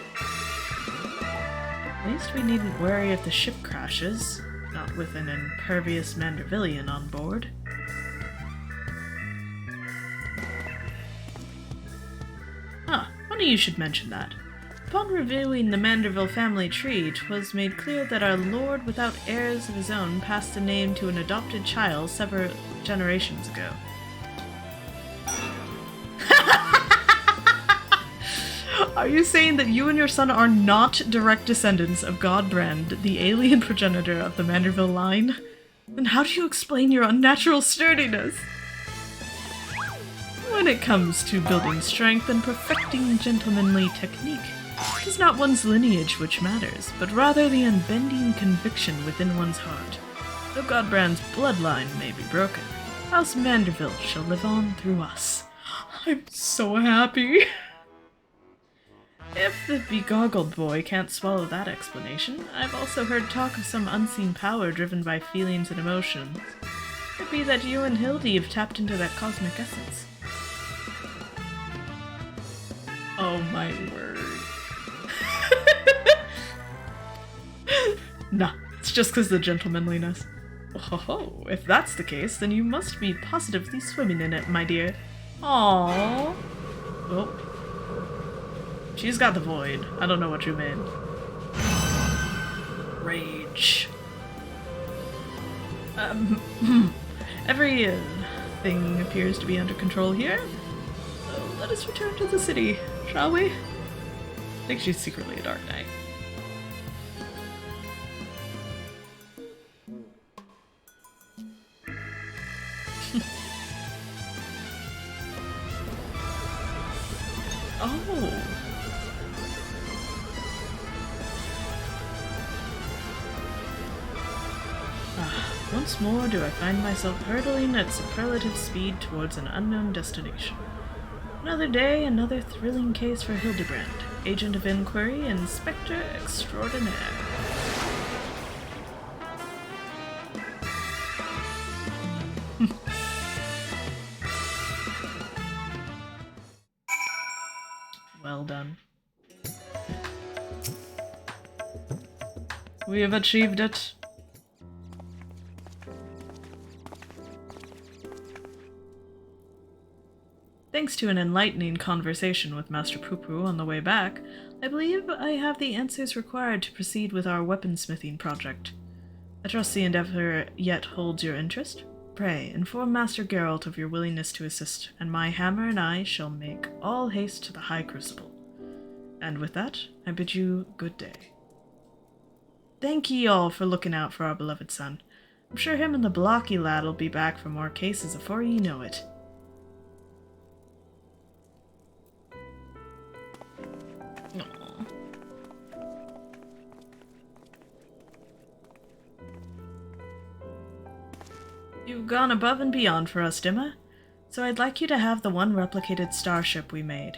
At least we needn't worry if the ship crashes, not with an impervious Mandervillian on board. Funny you should mention that. Upon reviewing the Manderville family tree, 'twas made clear that our lord without heirs of his own passed the name to an adopted child several generations ago. Are you saying that you and your son are not direct descendants of Godbrand, the alien progenitor of the Manderville line? Then how do you explain your unnatural sturdiness? When it comes to building strength and perfecting gentlemanly technique, it is not one's lineage which matters, but rather the unbending conviction within one's heart. Though Godbrand's bloodline may be broken, House Manderville shall live on through us. I'm so happy. If the begoggled boy can't swallow that explanation, I've also heard talk of some unseen power driven by feelings and emotions. Could be that you and Hildy have tapped into that cosmic essence. Oh my word. Nah, it's just because of the gentlemanliness. Oh, if that's the case, then you must be positively swimming in it, my dear. Aww. Oh. She's got the void. I don't know what you mean. Rage. Everything appears to be under control here. So let us return to the city, shall we? I think she's secretly a Dark Knight. Oh. Once more do I find myself hurtling at superlative speed towards an unknown destination. Another day, another thrilling case for Hildebrand, agent of inquiry, inspector extraordinaire. Well done. We have achieved it. Thanks to an enlightening conversation with Master Poo-Poo on the way back, I believe I have the answers required to proceed with our weaponsmithing project. I trust the endeavor yet holds your interest. Pray, inform Master Geralt of your willingness to assist, and my hammer and I shall make all haste to the High Crucible. And with that, I bid you good day. Thank ye all for looking out for our beloved son. I'm sure him and the blocky lad'll be back for more cases afore ye know it. Aww. You've gone above and beyond for us, Dimma. So I'd like you to have the one replicated starship we made.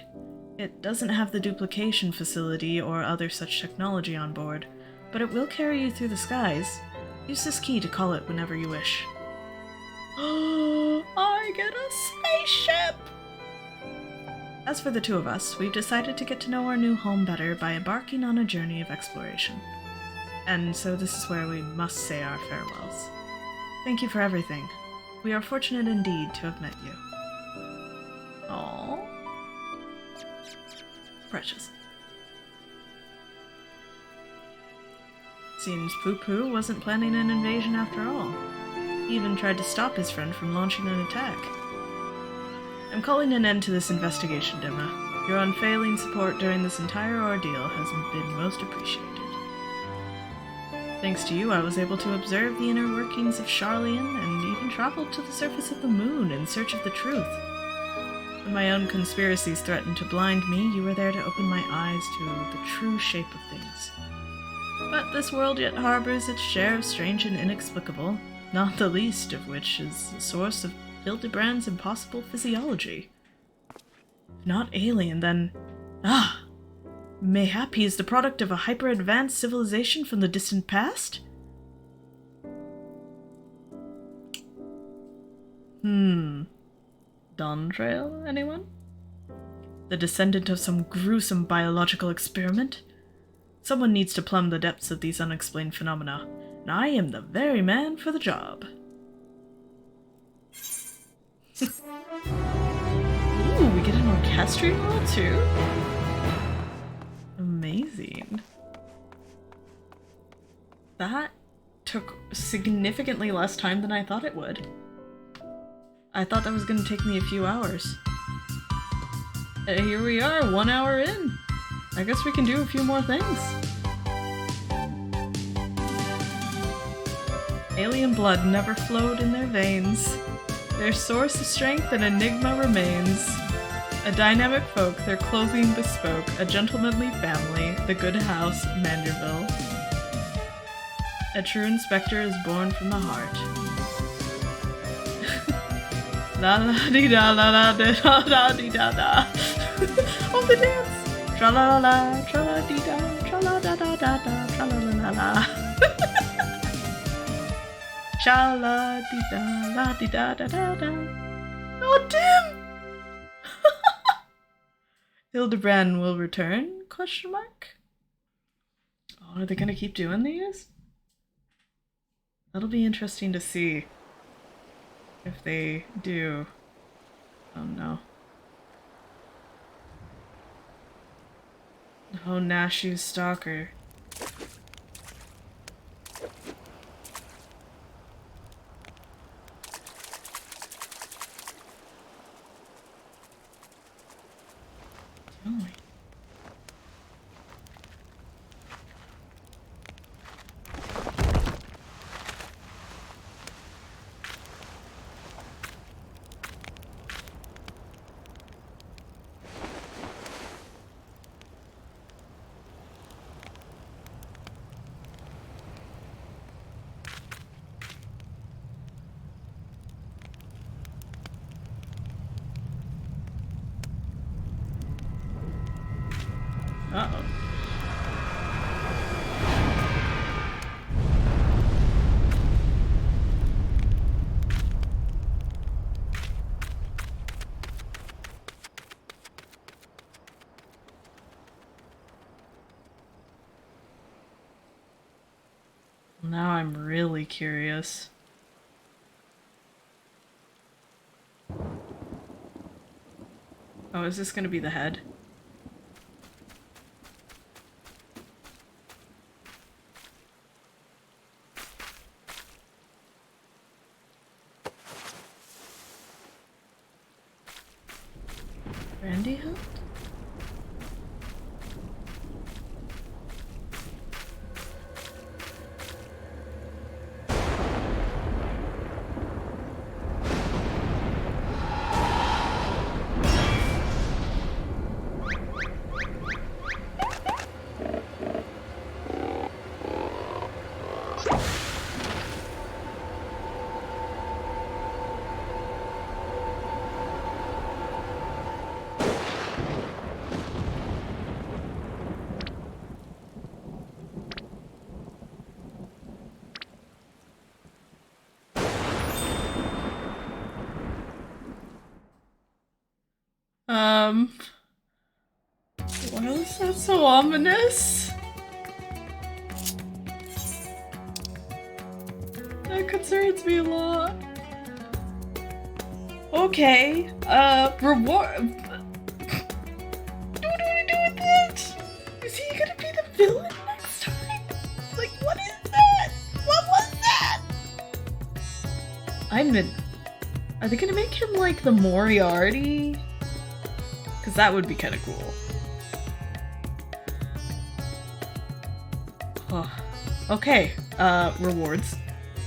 It doesn't have the duplication facility or other such technology on board, but it will carry you through the skies. Use this key to call it whenever you wish. I get a spaceship! As for the two of us, we've decided to get to know our new home better by embarking on a journey of exploration. And so this is where we must say our farewells. Thank you for everything. We are fortunate indeed to have met you. Aww. Precious. Seems Poo-Poo wasn't planning an invasion after all. He even tried to stop his friend from launching an attack. I'm calling an end to this investigation, Dimna. Your unfailing support during this entire ordeal has been most appreciated. Thanks to you, I was able to observe the inner workings of Charlian and even traveled to the surface of the moon in search of the truth. When my own conspiracies threatened to blind me, you were there to open my eyes to the true shape of things. But this world yet harbors its share of strange and inexplicable, not the least of which is the source of Hildebrand's impossible physiology. If not alien, then... mayhap he is the product of a hyper-advanced civilization from the distant past? Dontrail, anyone? The descendant of some gruesome biological experiment? Someone needs to plumb the depths of these unexplained phenomena, and I am the very man for the job. Ooh, we get an orchestrion roll too? Amazing. That took significantly less time than I thought it would. I thought that was going to take me a few hours. Here we are, 1 hour in. I guess we can do a few more things. Alien blood never flowed in their veins. Their source of strength and enigma remains. A dynamic folk, their clothing bespoke, a gentlemanly family, the good house, Manderville. A true inspector is born from the heart. La la dee da la la da da dee da da. Oh, the dance! Tra la la la, tra la dee da, tra la da da da da, tra la la la la. Sha la dee da la dee da da da da. Oh, Tim! Hildebrand will return? Question mark. Oh, are they gonna keep doing these? That'll be interesting to see if they do. Oh no. Oh, Nashu's stalker. Uh-oh. Now I'm really curious. Oh, is this gonna be the head? Brandy Hill? Why was that so ominous? That concerns me a lot. Okay, reward. What do I do with it? Is he gonna be the villain next time? Like, what is that? What was that? Are they gonna make him like the Moriarty? Because that would be kind of cool. Oh. Okay, rewards.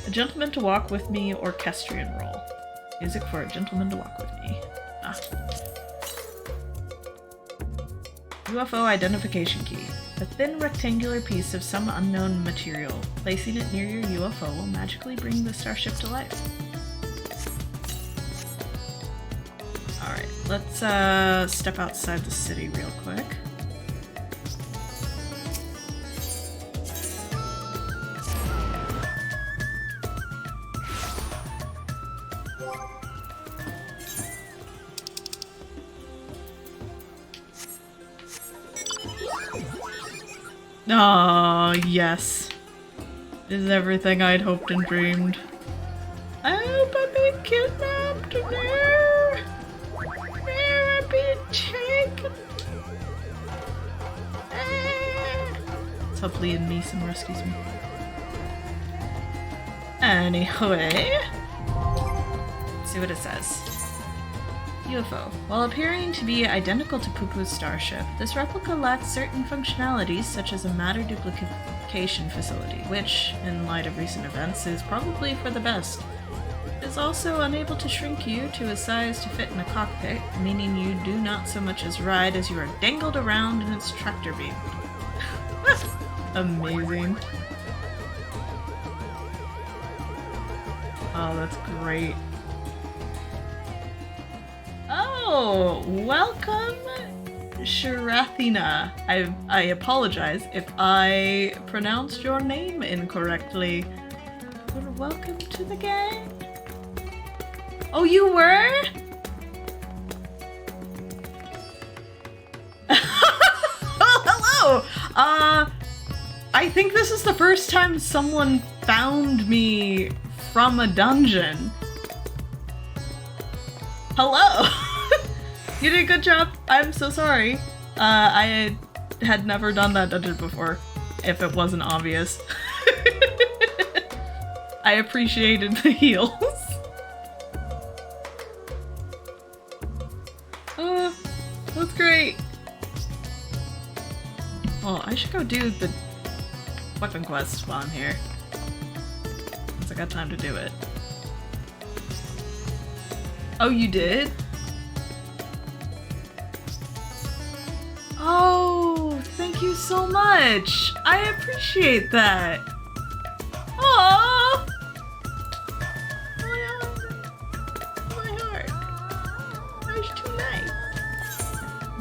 A gentleman to walk with me, orchestrion roll. Music for a gentleman to walk with me. Ah. UFO identification key. A thin rectangular piece of some unknown material. Placing it near your UFO will magically bring the starship to life. Alright, let's step outside the city real quick. Oh, yes. This is everything I'd hoped and dreamed. I hope I'm being kidnapped there. Where I'm being taken. Let's hope Liam Neeson rescues me. Anyway. Let's see what it says. UFO. While appearing to be identical to Pupu's starship, this replica lacks certain functionalities such as a matter duplication facility, which, in light of recent events, is probably for the best. It is also unable to shrink you to a size to fit in a cockpit, meaning you do not so much as ride as you are dangled around in its tractor beam. Amazing. Oh, that's great. Oh, welcome, Sharathina. I apologize if I pronounced your name incorrectly. But welcome to the gang. Oh, you were? Oh, hello! I think this is the first time someone found me from a dungeon. Hello! You did a good job. I'm so sorry. I had never done that dungeon before, if it wasn't obvious. I appreciated the heals. That's great. Well, I should go do the weapon quest while I'm here. Since I got time to do it. Oh, you did? Oh, thank you so much. I appreciate that. Aww. My heart. That's too nice.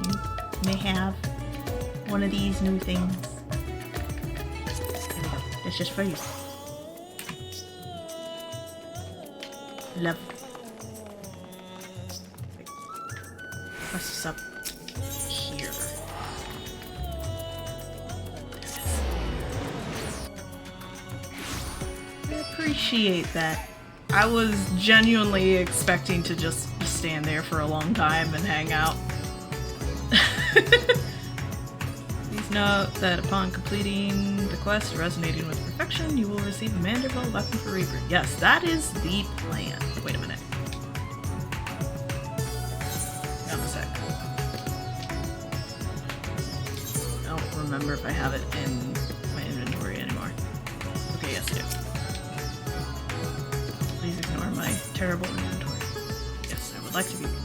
You may have one of these new things. There we go. That's just for you. Love. What's this up here? I appreciate that. I was genuinely expecting to just stand there for a long time and hang out. Please note that upon completing the quest resonating with perfection, you will receive a Manderville weapon for Reaper. Yes, that is the plan. Wait a minute. Hang on a sec. I don't remember if I have it in my inventory anymore. Okay, yes I do. Please ignore my terrible inventory. Yes, I would like to be ignored.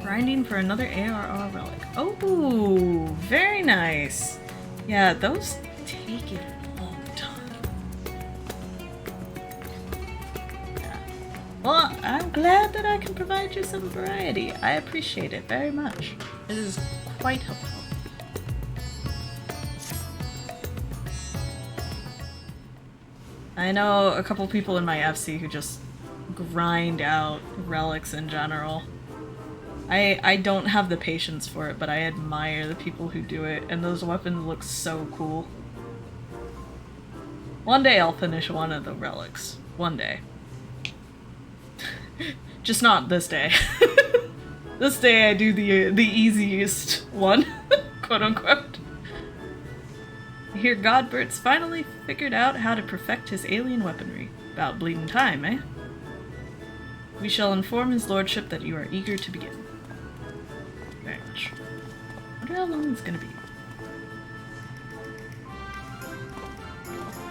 Grinding for another ARR relic. Oh, very nice. Yeah, those take a long time. Yeah. Well, I'm glad that I can provide you some variety. I appreciate it very much. It is quite helpful. I know a couple people in my FC who just grind out relics in general. I don't have the patience for it, but I admire the people who do it, and those weapons look so cool. One day I'll finish one of the relics. One day. Just not this day. This day I do the easiest one, quote unquote. I hear Godbert's finally figured out how to perfect his alien weaponry. About bleeding time, eh? We shall inform his lordship that you are eager to begin. Very much. I wonder how long it's gonna be.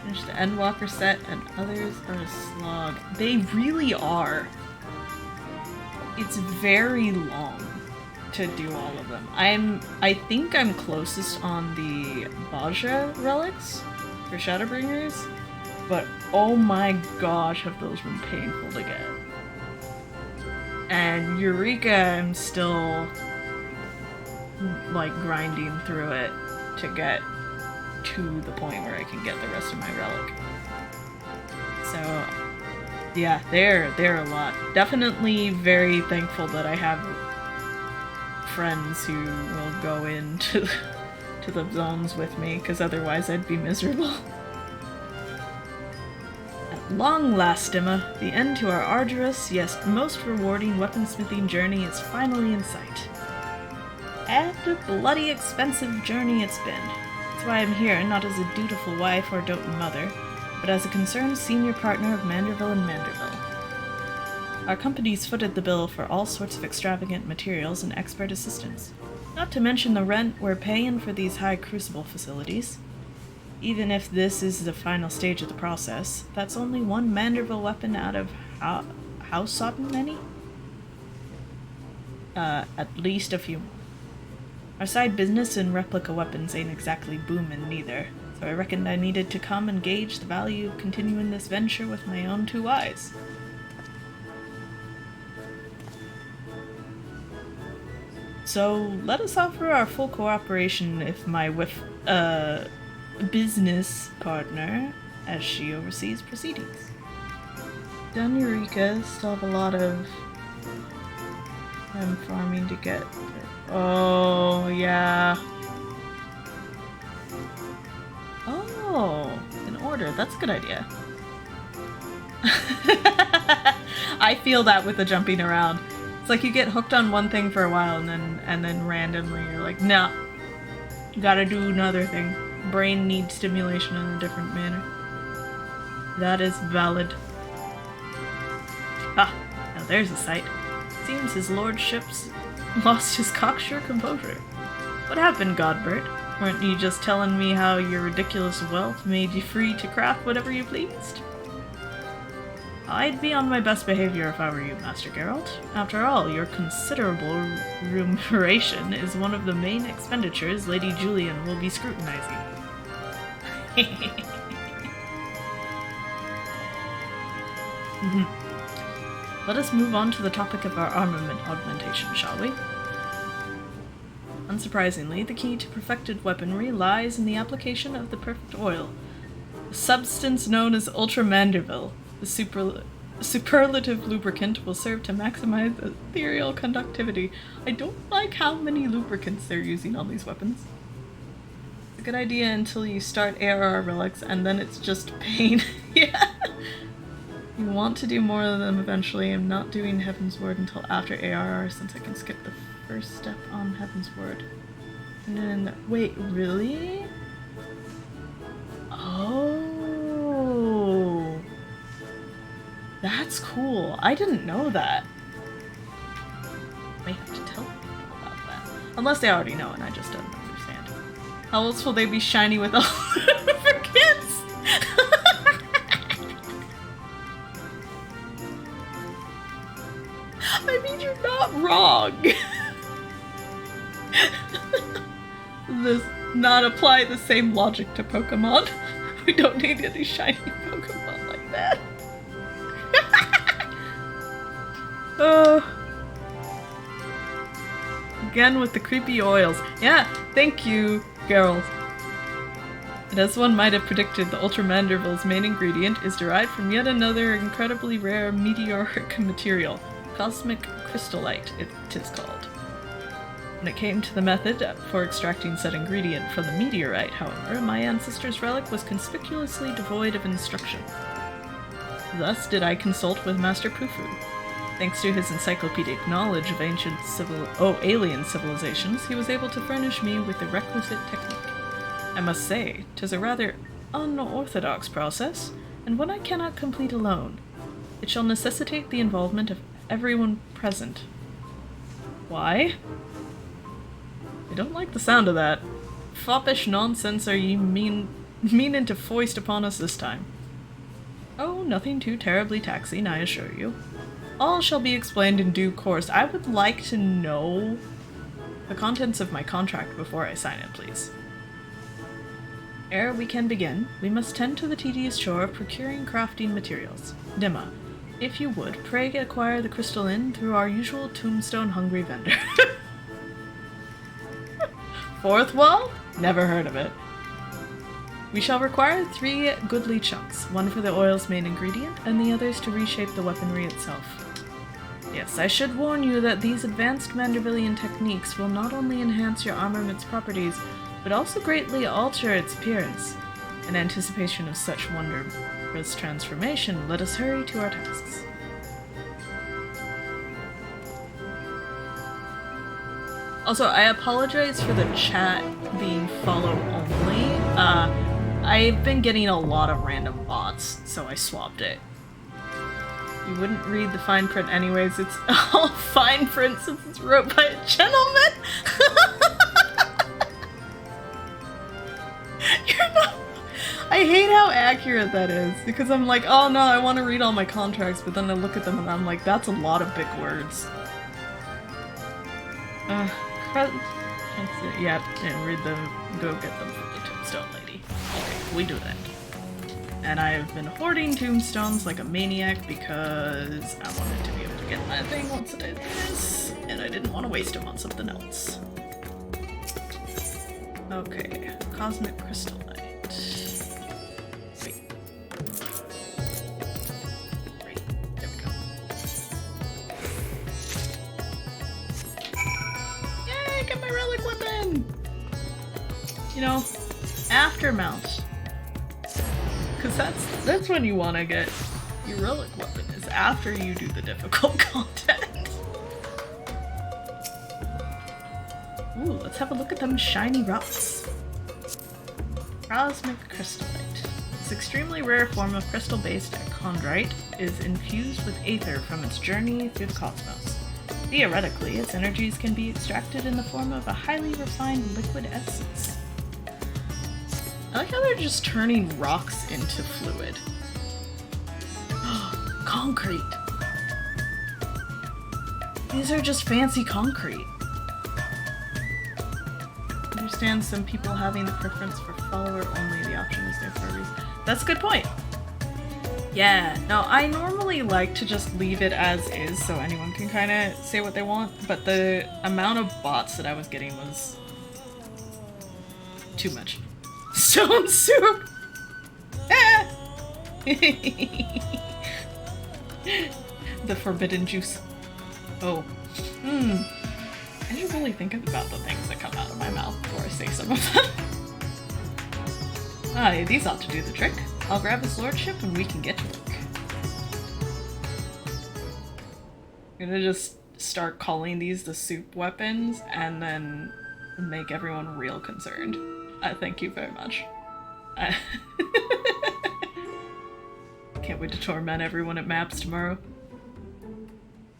Finish the Endwalker set and others are a slog. They really are. It's very long to do all of them. I think I'm closest on the Baja relics for Shadowbringers, but oh my gosh, have those been painful to get. And Eureka, I'm still like grinding through it to get to the point where I can get the rest of my relic. So yeah, they're a lot. Definitely very thankful that I have friends who will go into to the zones with me, because otherwise I'd be miserable. At long last, Emma, the end to our arduous, yes, most rewarding weaponsmithing journey is finally in sight. And a bloody expensive journey it's been. That's why I'm here, not as a dutiful wife or doting mother, but as a concerned senior partner of Manderville and Manderville. Our company's footed the bill for all sorts of extravagant materials and expert assistance. Not to mention the rent we're paying for these high crucible facilities. Even if this is the final stage of the process, that's only one Manderville weapon out of how many? At least a few more. Our side business in replica weapons ain't exactly boomin' neither, so I reckoned I needed to come and gauge the value of continuing this venture with my own two eyes. So let us offer our full cooperation if my business partner, as she oversees proceedings. Down Eureka, still have a lot of farming to get. Oh, yeah. Oh, in order. That's a good idea. I feel that with the jumping around. It's like you get hooked on one thing for a while and then randomly you're like, nah, you gotta do another thing. Brain needs stimulation in a different manner. That is valid. Ah, now there's a sight. Seems his lordship's lost his cocksure composure. What happened, Godbert? Weren't you just telling me how your ridiculous wealth made you free to craft whatever you pleased? I'd be on my best behavior if I were you, Master Geralt. After all, your considerable remuneration is one of the main expenditures Lady Julian will be scrutinizing. Let us move on to the topic of our armament augmentation, shall we? Unsurprisingly, the key to perfected weaponry lies in the application of the perfect oil, a substance known as Ultra Manderville. The superlative lubricant will serve to maximize ethereal conductivity. I don't like how many lubricants they're using on these weapons. It's a good idea until you start ARR relics, and then it's just pain. Yeah. You want to do more of them eventually. I'm not doing Heaven's Word until after ARR, since I can skip the first step on Heaven's Word. And then, wait, really? Oh. That's cool. I didn't know that. I may have to tell people about that. Unless they already know and I just don't understand. How else will they be shiny with all for kids? I mean, you're not wrong. Does not apply the same logic to Pokemon. We don't need any shiny Pokemon like that. Again with the creepy oils. Yeah, thank you, Geralt. And as one might have predicted, the Ultra Manderville's main ingredient is derived from yet another incredibly rare meteoric material. Cosmic crystallite, it is called. When it came to the method for extracting said ingredient from the meteorite, however, my ancestor's relic was conspicuously devoid of instruction. Thus did I consult with Master Pufu. Thanks to his encyclopedic knowledge of ancient alien civilizations, he was able to furnish me with the requisite technique. I must say, 'tis a rather unorthodox process, and one I cannot complete alone. It shall necessitate the involvement of everyone present. Why? I don't like the sound of that. Foppish nonsense are ye meaning to foist upon us this time? Oh, nothing too terribly taxing, I assure you. All shall be explained in due course. I would like to know the contents of my contract before I sign it, please. Ere we can begin, we must tend to the tedious chore of procuring crafting materials. Dimma, if you would, pray acquire the crystal inn through our usual tombstone-hungry vendor. Fourth wall? Never heard of it. We shall require 3 goodly chunks, one for the oil's main ingredient, and the others to reshape the weaponry itself. Yes, I should warn you that these advanced Mandervillian techniques will not only enhance your armament's properties, but also greatly alter its appearance. In anticipation of such wondrous transformation, let us hurry to our tasks. Also, I apologize for the chat being follow only. I've been getting a lot of random bots, so I swapped it. You wouldn't read the fine print anyways, it's all fine print since it's wrote by a gentleman! You're not... I hate how accurate that is, because I'm like, oh no, I want to read all my contracts, but then I look at them and I'm like, that's a lot of big words. Yeah, read them, go get them from the tombstone lady. Okay, we do that. And I've been hoarding tombstones like a maniac because I wanted to be able to get my thing once I did this, and I didn't want to waste them on something else. Okay, cosmic crystallite. Wait. Right, there we go. Yay, get my relic weapon! You know, after mount. Because that's when you want to get your relic weapon, is after you do the difficult content. Ooh, let's have a look at them shiny rocks. Cosmic crystallite. This extremely rare form of crystal-based chondrite is infused with aether from its journey through the cosmos. Theoretically, its energies can be extracted in the form of a highly refined liquid essence. I like how they're just turning rocks into fluid. Concrete! These are just fancy concrete. I understand some people having the preference for follower only, the option is there for a reason. That's a good point! Yeah, no, I normally like to just leave it as is so anyone can kind of say what they want, but the amount of bots that I was getting was too much. Stone soup! Ah! The forbidden juice. Oh. I should really think about the things that come out of my mouth before I say some of them. Ah, these ought to do the trick. I'll grab his lordship and we can get to work. I'm gonna just start calling these the soup weapons and then make everyone real concerned. Thank you very much. Can't wait to torment everyone at Maps tomorrow.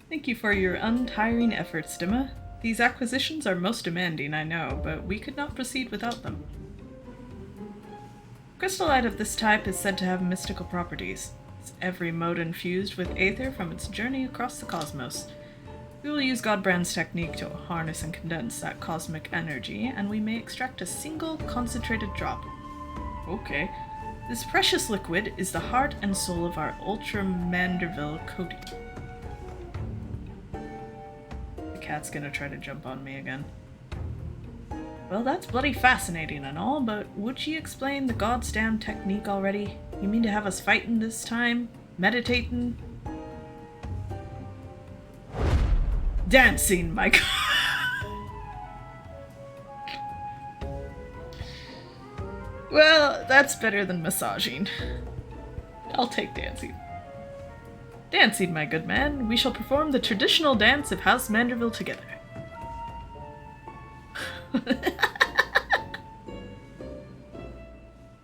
Thank you for your untiring efforts, Dimma. These acquisitions are most demanding, I know, but we could not proceed without them. Crystallite of this type is said to have mystical properties. It's every mode infused with aether from its journey across the cosmos. We will use Godbrand's technique to harness and condense that cosmic energy, and we may extract a single concentrated drop. Okay. This precious liquid is the heart and soul of our Ultra Manderville coating. The cat's gonna try to jump on me again. Well, that's bloody fascinating and all, but would ye explain the God's damn technique already? You mean to have us fighting this time? Meditating? Dancing, my god. Well, that's better than massaging. I'll take dancing. Dancing, my good man. We shall perform the traditional dance of House Manderville together.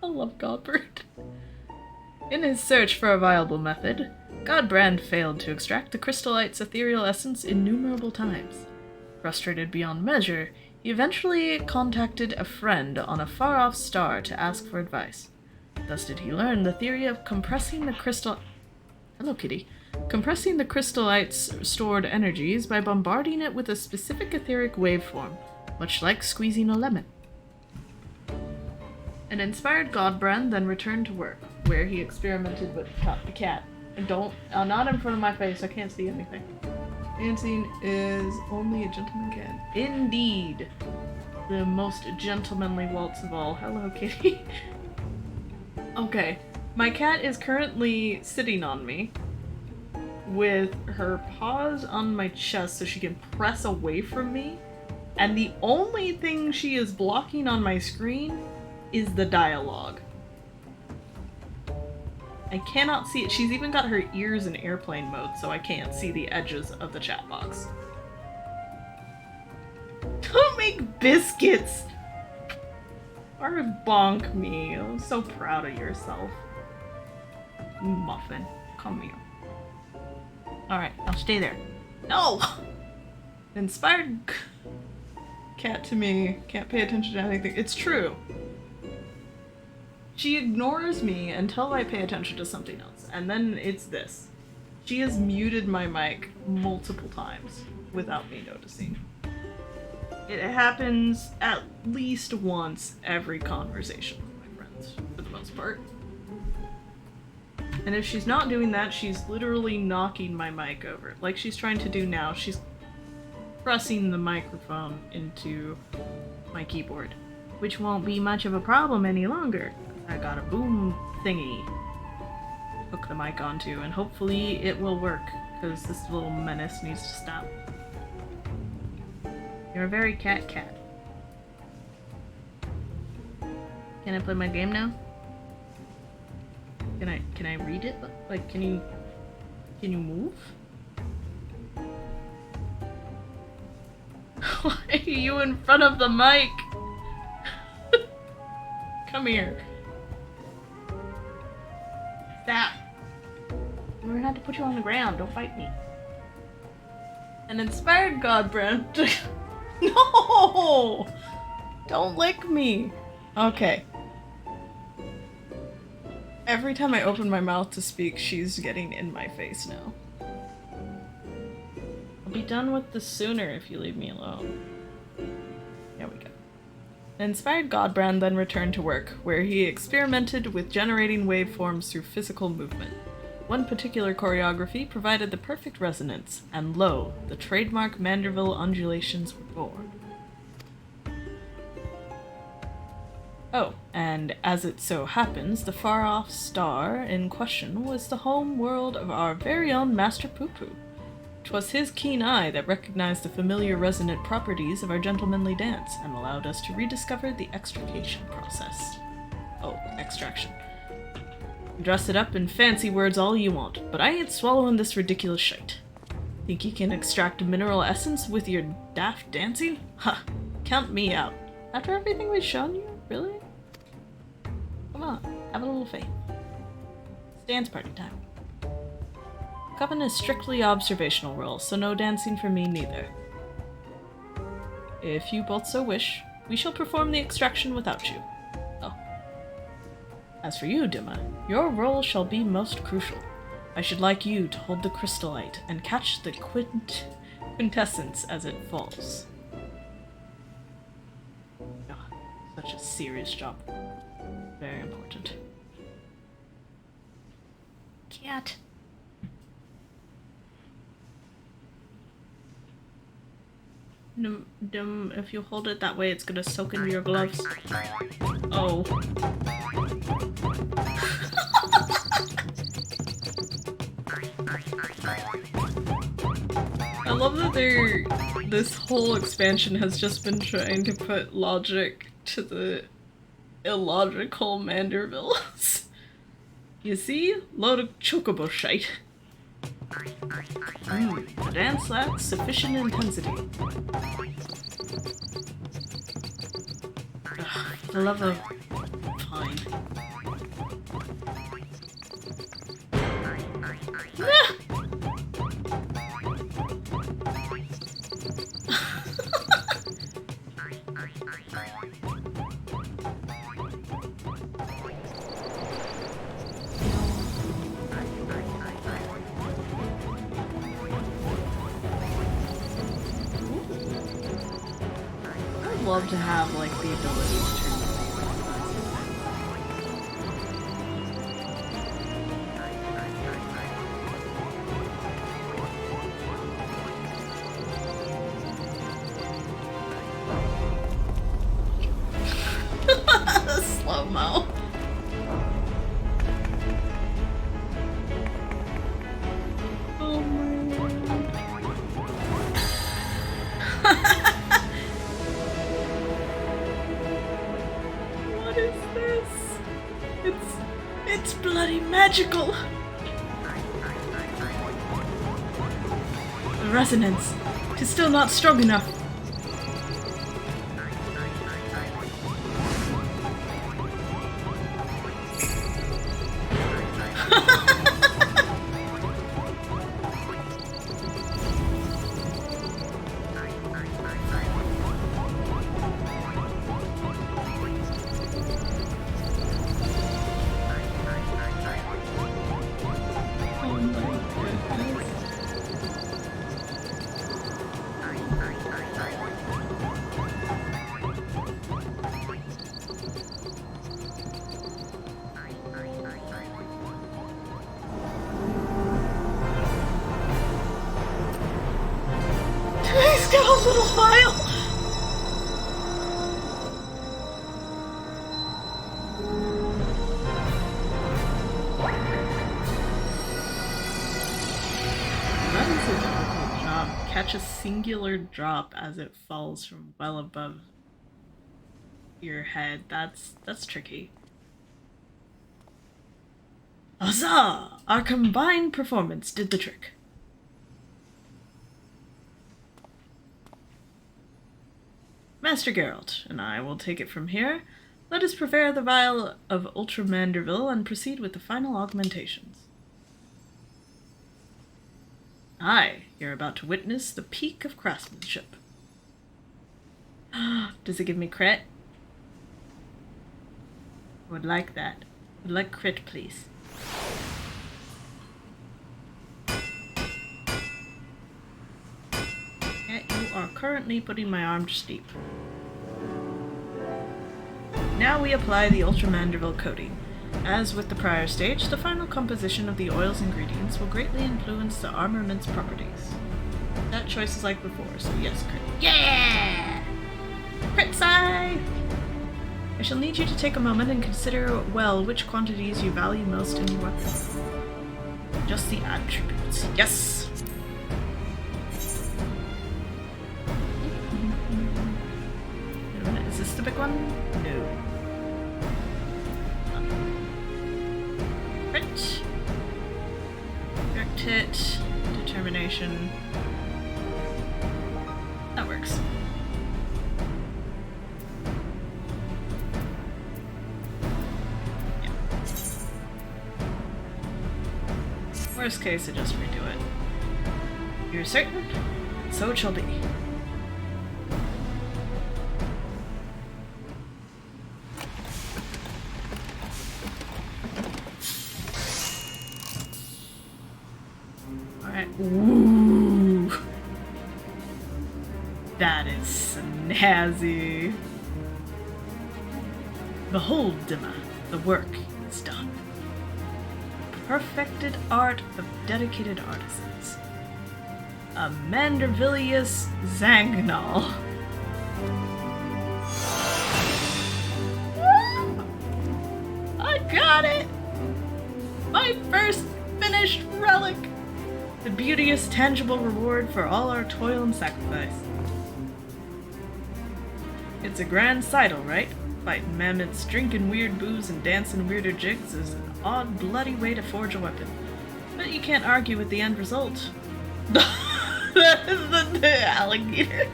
I love Godbird. In his search for a viable method, Godbrand failed to extract the crystallite's ethereal essence innumerable times. Frustrated beyond measure, he eventually contacted a friend on a far-off star to ask for advice. Thus did he learn the theory of compressing the crystal... Hello, kitty. Compressing the crystallite's stored energies by bombarding it with a specific etheric waveform, much like squeezing a lemon. An inspired Godbrand then returned to work, where he experimented with the cat. And not in front of my face, I can't see anything. Dancing is only a gentleman can. Indeed. The most gentlemanly waltz of all. Hello, kitty. Okay. My cat is currently sitting on me with her paws on my chest so she can press away from me. And the only thing she is blocking on my screen is the dialogue. I cannot see it. She's even got her ears in airplane mode, so I can't see the edges of the chat box. Don't make biscuits! Or bonk me. I'm so proud of yourself. Muffin, come here. Alright, now stay there. No! Inspired cat to me. Can't pay attention to anything. It's true. She ignores me until I pay attention to something else, and then it's this. She has muted my mic multiple times without me noticing. It happens at least once every conversation with my friends, for the most part. And if she's not doing that, she's literally knocking my mic over. Like she's trying to do now. She's pressing the microphone into my keyboard, which won't be much of a problem any longer. I got a boom thingy to hook the mic onto, and hopefully it will work, because this little menace needs to stop. You're a very cat. Can I play my game now? Can I read it? Like, can you move? Why are you in front of the mic? Come here. Stop. We're gonna have to put you on the ground. Don't fight me. An inspired Godbrand. No! Don't lick me. Okay. Every time I open my mouth to speak, she's getting in my face now. I'll be done with this sooner if you leave me alone. There we go. An inspired Godbrand then returned to work, where he experimented with generating waveforms through physical movement. One particular choreography provided the perfect resonance, and lo, the trademark Manderville undulations were born. Oh, and as it so happens, the far-off star in question was the home world of our very own Master Poo-Poo. 'Twas his keen eye that recognized the familiar resonant properties of our gentlemanly dance, and allowed us to rediscover the extrication process. Oh, extraction. Dress it up in fancy words all you want, but I ain't swallowing this ridiculous shite. Think you can extract mineral essence with your daft dancing? Ha! Count me out. After everything we've shown you? Really? Come on, have a little faith. It's dance party time. Coven is strictly observational role, so no dancing for me neither. If you both so wish, we shall perform the extraction without you. Oh. As for you, Dima, your role shall be most crucial. I should like you to hold the crystallite and catch the quintessence as it falls. Oh, such a serious job. Very important. Cat. If you hold it that way, it's gonna soak into your gloves. Oh. love that this whole expansion has just been trying to put logic to the illogical Mandervilles. You see? Load of chocobo shite. The dance lacks sufficient intensity. Ugh, for the love of... Fine. Ah! I'd love to have like the ability to turn slow-mo. Oh my What is this? It's bloody magical. The resonance. 'Tis still not strong enough. He's got a little vial! That is a difficult job. Catch a singular drop as it falls from well above your head. That's tricky. Huzzah! Our combined performance did the trick. Master Geralt and I will take it from here. Let us prepare the vial of Ultra Manderville and proceed with the final augmentations. Aye, you're about to witness the peak of craftsmanship. Does it give me crit? Would like that. Would like crit, please. You are currently putting my arm to sleep. Now we apply the Ultra Manderville coating. As with the prior stage, the final composition of the oil's ingredients will greatly influence the armament's properties. That choice is like before, so yes, crit. Yeah! Crit side! I shall need you to take a moment and consider well which quantities you value most in your weapon. Just the attributes. Yes! Is this the big one? No. Crit. Direct hit. Determination. That works. Yeah. Worst case, I just redo it. You're certain? So it shall be. Ooh. That is snazzy. Behold, Dimma, the work is done. Perfected art of dedicated artisans. A Mandervillius Zangnal. I got it! My first finished relic! The beauteous, tangible reward for all our toil and sacrifice. It's a grand sight, alright. Fighting mammoths, drinking weird booze, and dancing weirder jigs is an odd, bloody way to forge a weapon. But you can't argue with the end result. That is the alligator.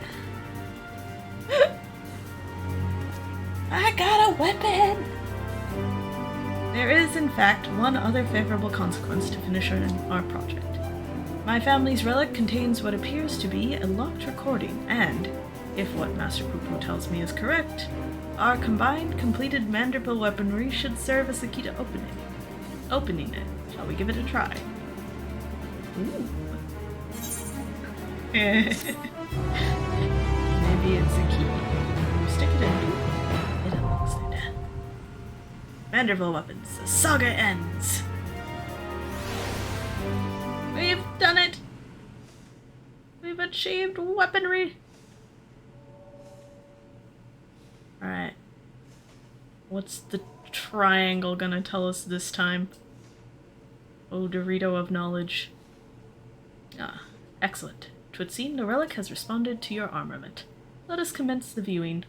I got a weapon! There is, in fact, one other favorable consequence to finishing our project. My family's relic contains what appears to be a locked recording, and, if what Master Poopoo tells me is correct, our combined, completed Manderville weaponry should serve as the key to opening it. Shall we give it a try? Ooh. Maybe it's a key. Stick it in. It unlocks it. Manderville weapons. The saga ends. We've done it. We've achieved weaponry. Alright. What's the triangle gonna tell us this time? Oh, Dorito of knowledge. Ah, excellent. 'Twould seem the relic has responded to your armament. Let us commence the viewing.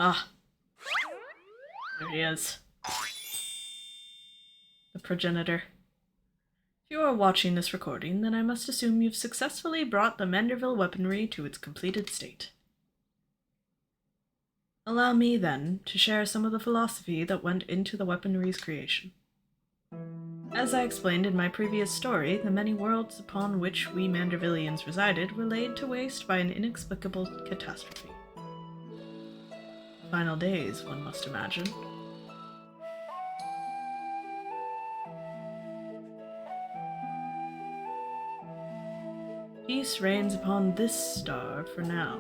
Ah. There he is. The progenitor. If you are watching this recording, then I must assume you've successfully brought the Manderville weaponry to its completed state. Allow me, then, to share some of the philosophy that went into the weaponry's creation. As I explained in my previous story, the many worlds upon which we Mandervillians resided were laid to waste by an inexplicable catastrophe. Final days, one must imagine. Peace reigns upon this star for now,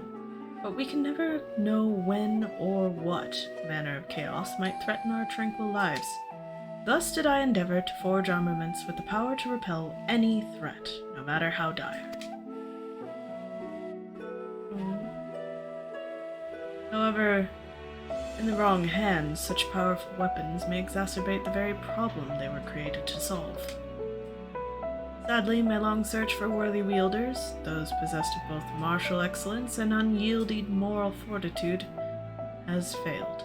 but we can never know when or what manner of chaos might threaten our tranquil lives. Thus did I endeavor to forge armaments with the power to repel any threat, no matter how dire. However, in the wrong hands, such powerful weapons may exacerbate the very problem they were created to solve. Sadly, my long search for worthy wielders, those possessed of both martial excellence and unyielding moral fortitude, has failed.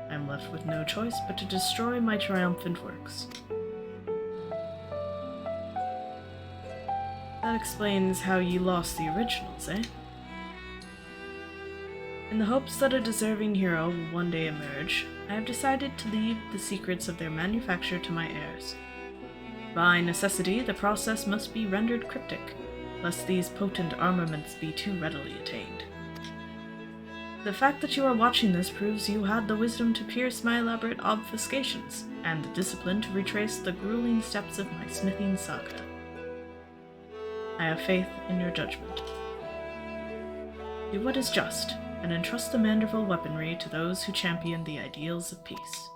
I am left with no choice but to destroy my triumphant works. That explains how ye lost the originals, eh? In the hopes that a deserving hero will one day emerge, I have decided to leave the secrets of their manufacture to my heirs. By necessity, the process must be rendered cryptic, lest these potent armaments be too readily attained. The fact that you are watching this proves you had the wisdom to pierce my elaborate obfuscations, and the discipline to retrace the grueling steps of my smithing saga. I have faith in your judgment. Do what is just, and entrust the Manderville weaponry to those who champion the ideals of peace.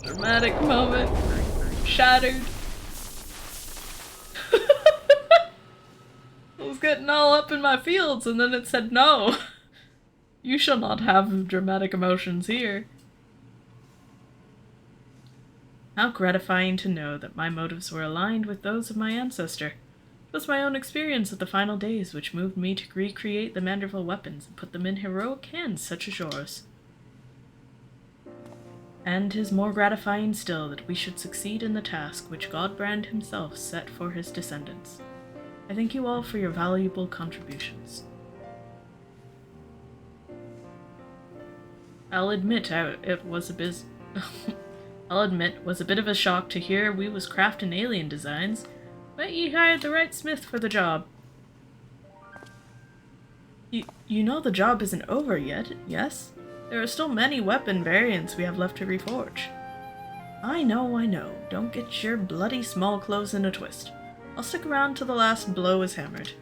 Dramatic moment. Shattered. I was getting all up in my fields and then it said no. You shall not have dramatic emotions here. How gratifying to know that my motives were aligned with those of my ancestor. It was my own experience of the final days which moved me to recreate the Manderville weapons and put them in heroic hands such as yours. And 'tis more gratifying still that we should succeed in the task which Godbrand himself set for his descendants. I thank you all for your valuable contributions. I'll admit it was a bit of a shock to hear we was crafting alien designs, but ye hired the right smith for the job. You know the job isn't over yet, yes? There are still many weapon variants we have left to reforge. I know. Don't get your bloody small clothes in a twist. I'll stick around till the last blow is hammered.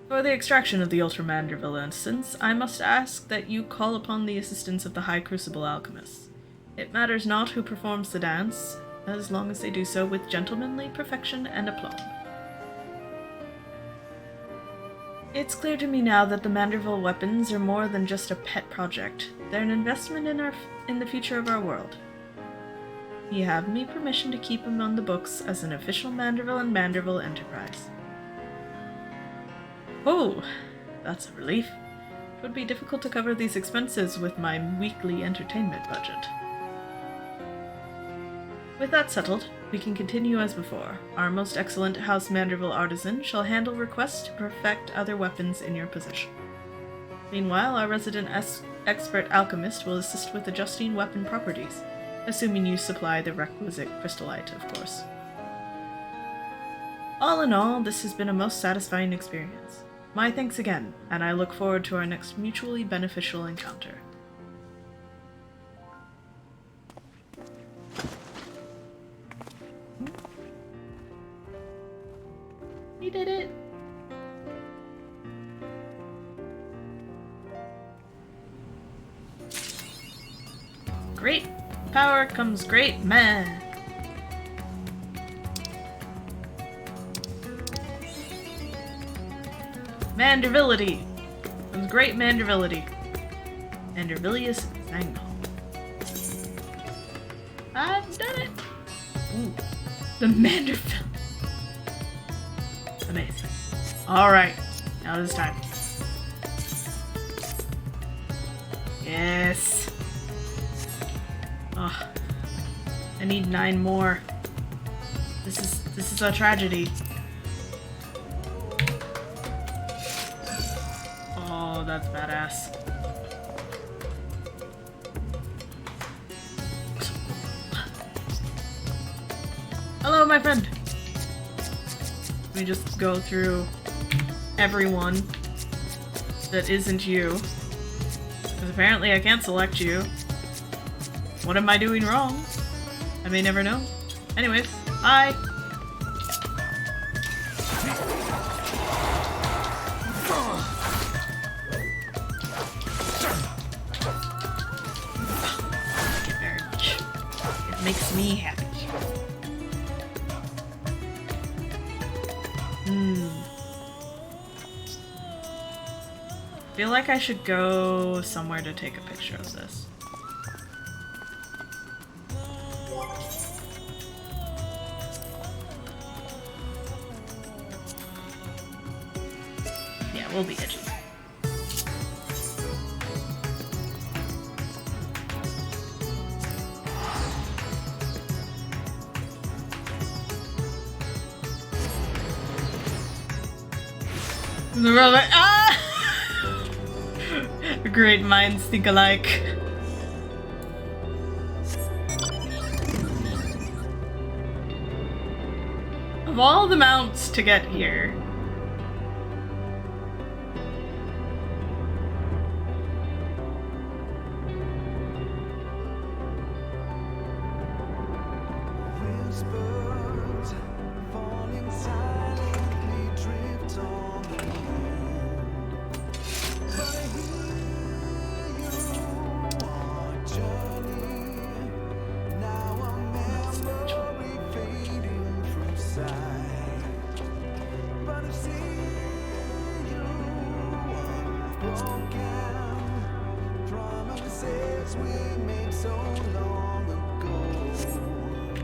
For the extraction of the Ultra Manderville instance, I must ask that you call upon the assistance of the High Crucible Alchemists. It matters not who performs the dance, as long as they do so with gentlemanly perfection and aplomb. It's clear to me now that the Manderville weapons are more than just a pet project. They're an investment in the future of our world. You have me permission to keep them on the books as an official Manderville and Manderville enterprise. Oh, that's a relief. It would be difficult to cover these expenses with my weekly entertainment budget. With that settled, we can continue as before. Our most excellent House Manderville artisan shall handle requests to perfect other weapons in your possession. Meanwhile, our resident expert alchemist will assist with adjusting weapon properties, assuming you supply the requisite crystallite, of course. All in all, this has been a most satisfying experience. My thanks again, and I look forward to our next mutually beneficial encounter. We did it! Great power comes great man! Mandervility! Comes great Mandervility. Mandervilius Zanghal. I've done it! Ooh. The Manderville. Amazing. Alright, now it is time. Yes. Oh, I need 9 more. This is a tragedy. Oh, that's badass. Hello, my friend. Let me just go through everyone that isn't you. Because apparently I can't select you. What am I doing wrong? I may never know. Anyways, hi! Thank you very much. It makes me happy. I feel like I should go somewhere to take a picture of this. Yeah, we'll be edgy. The Relic. Ah! Great minds think alike. Of all the mounts to get here,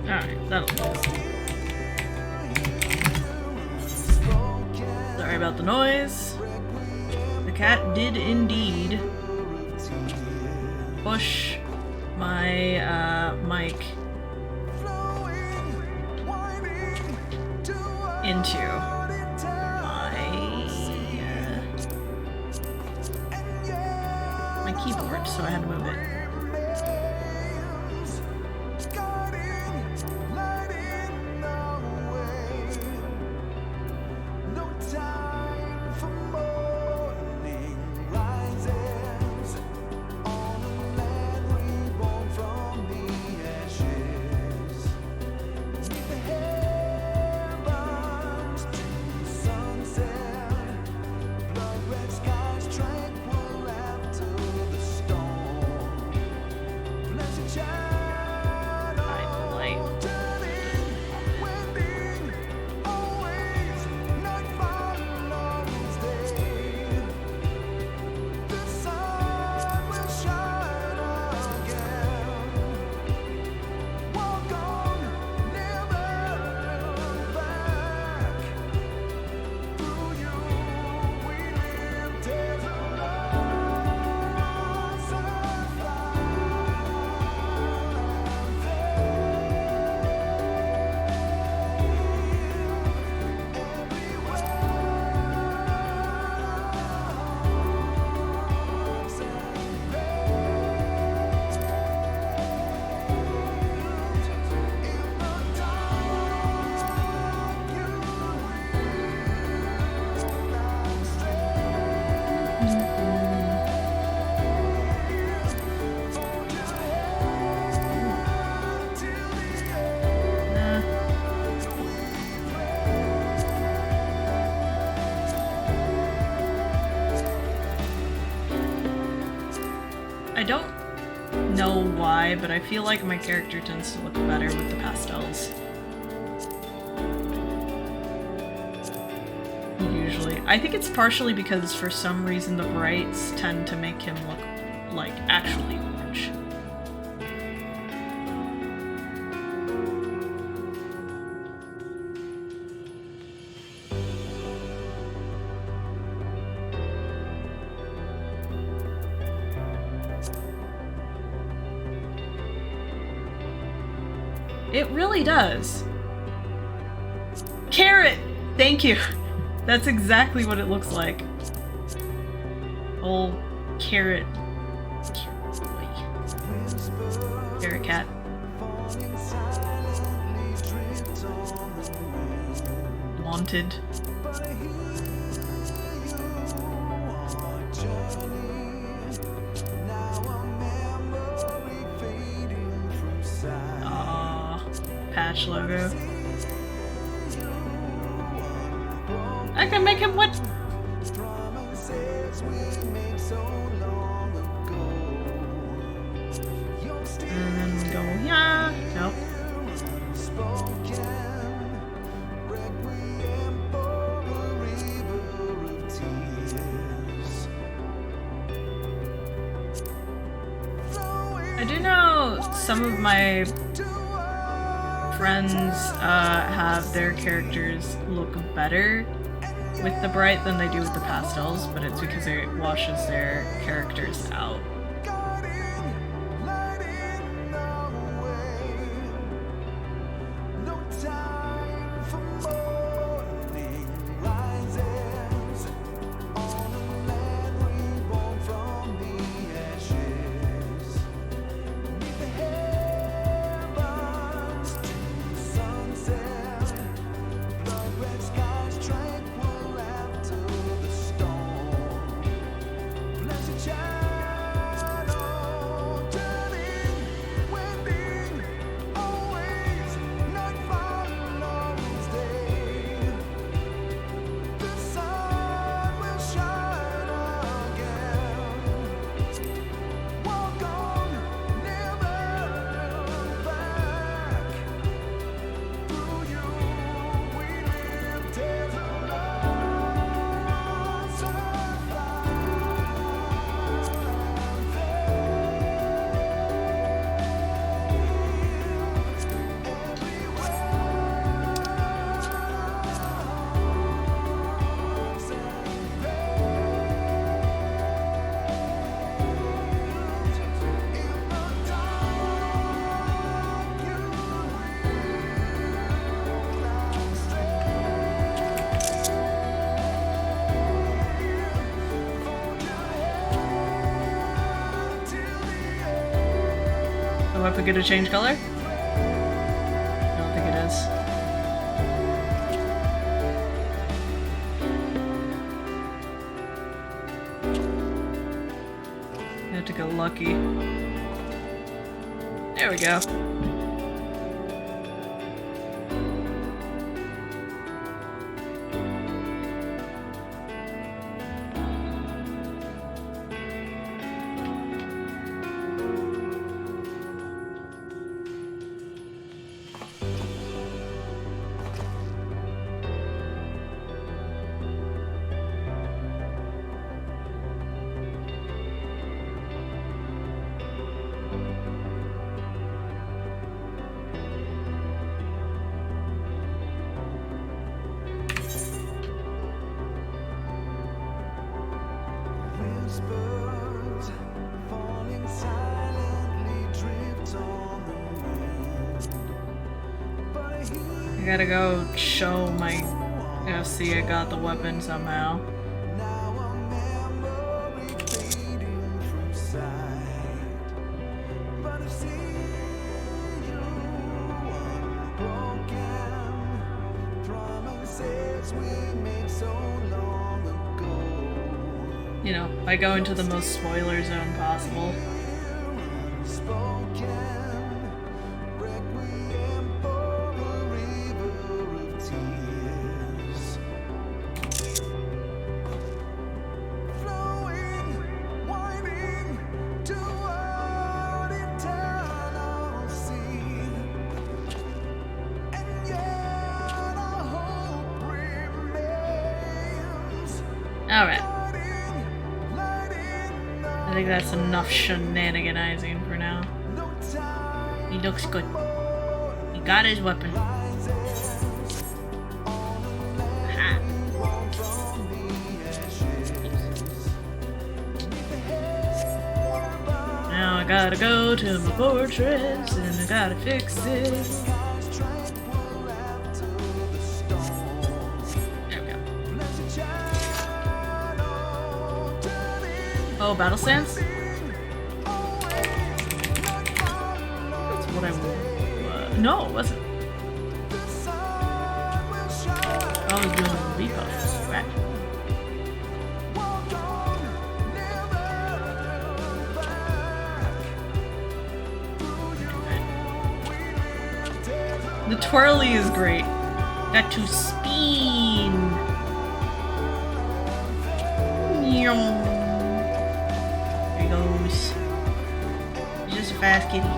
alright, that'll do. Sorry about the noise. The cat did indeed push my mic into my keyboard, so I had to move it. I don't know why, but I feel like my character tends to look better with the pastels. Usually. I think it's partially because for some reason the brights tend to make him look like actually orange. It really does. Carrot! Thank you. That's exactly what it looks like. Old carrot. Carrot cat. Wanted. Patch logo. I can make him what? And go, yeah. Nope. I do know some of my friends have their characters look better with the bright than they do with the pastels, but it's because it washes their characters out. The weapon gonna change color? I don't think it is. I have to go lucky. There we go. I gotta go show my... Go see I got the weapon somehow. You know, I go into the most spoiler zone possible. Flowing, winding to Alright. I think that's enough shenaniganizing for now. He looks good. He got his weapon. Aha. Now I gotta go to my fortress and I gotta fix it. There we go. Oh, battle stance? That's what I want. No, it wasn't. I was doing a rebuff. Right. The twirly is great. Got to spin. There he goes. He's just a fast kitty.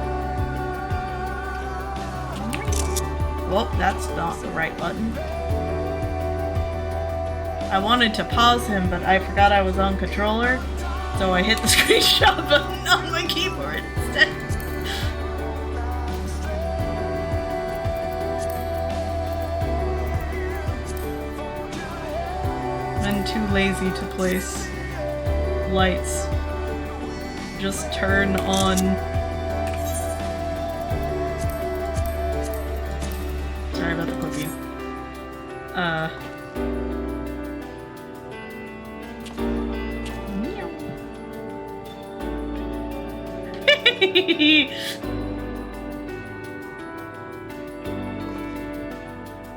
Well, that's not the right button. I wanted to pause him, but I forgot I was on controller, so I hit the screenshot button on my keyboard instead. I'm too lazy to place lights. Just turn on. Sorry about the cookie. I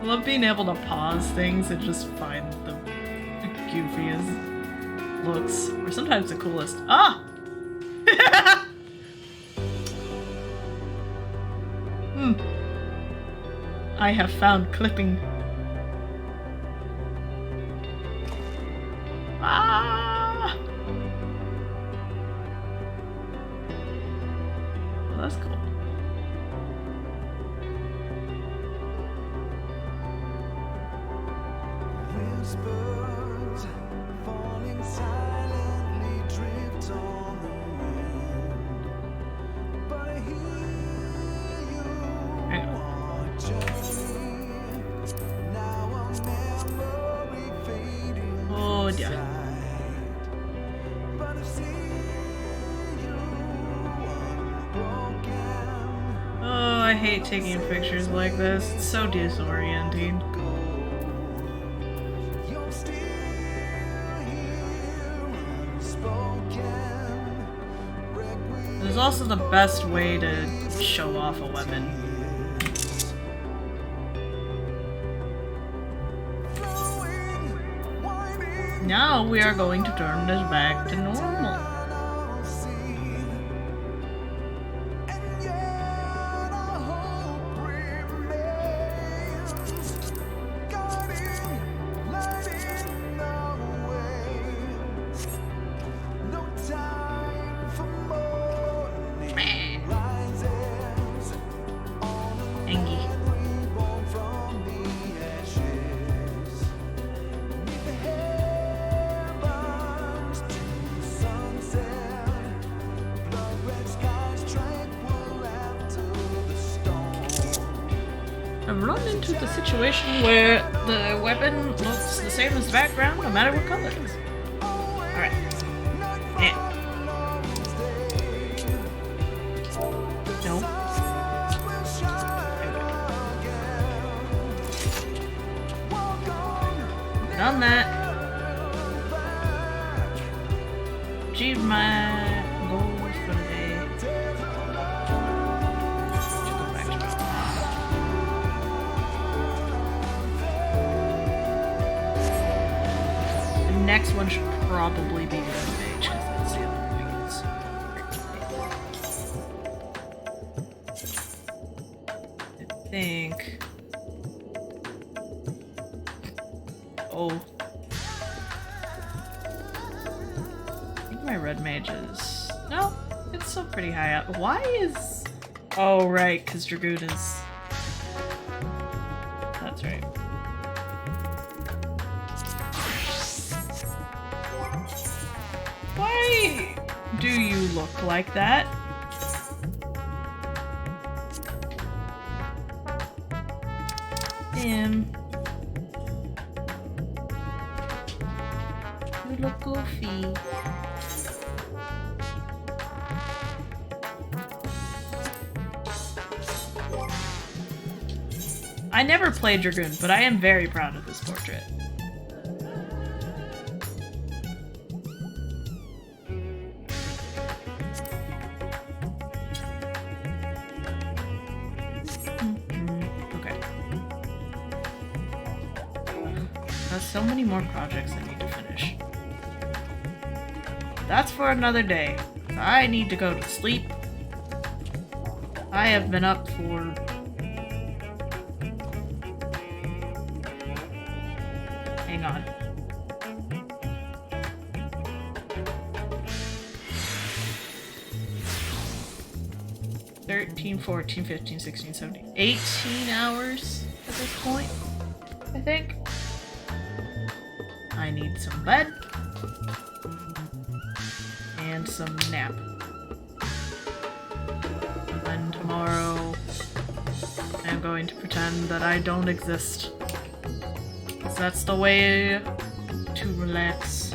love being able to pause things and just find the goofiest looks, or sometimes the coolest. Ah! I have found clipping. Ah! Well, that's cool. Whispers falling silently drift on the wind, but I hear you watching. Now a memory fading Oh dear. but I see you unbroken. Oh, I hate taking pictures like this. It's so disorienting. You're still here unspoken. This is also the best way to show off a weapon. Now we are going to turn this back to normal. Angie. I've run into the situation where the weapon looks the same as the background, no matter what color it is. Alright. Yeah. No. Done that. Achieved my goals for the day. Should go back to my The next one should probably be Red Mage, because that's the other thing. I think. Oh. I think my red mage is... No, it's still pretty high up. Why is... Oh, right, because Dragoon is... That's right. Why do you look like that? You look goofy. I never played Dragoon, but I am very proud of this portrait. Okay. There's so many more projects I need to finish. That's for another day. I need to go to sleep. I have been up for... Hang on. $13, $14, $15, $16, $17, 18 hours at this point, I think. I need some bed and some nap. And then tomorrow I'm going to pretend that I don't exist. Because that's the way to relax.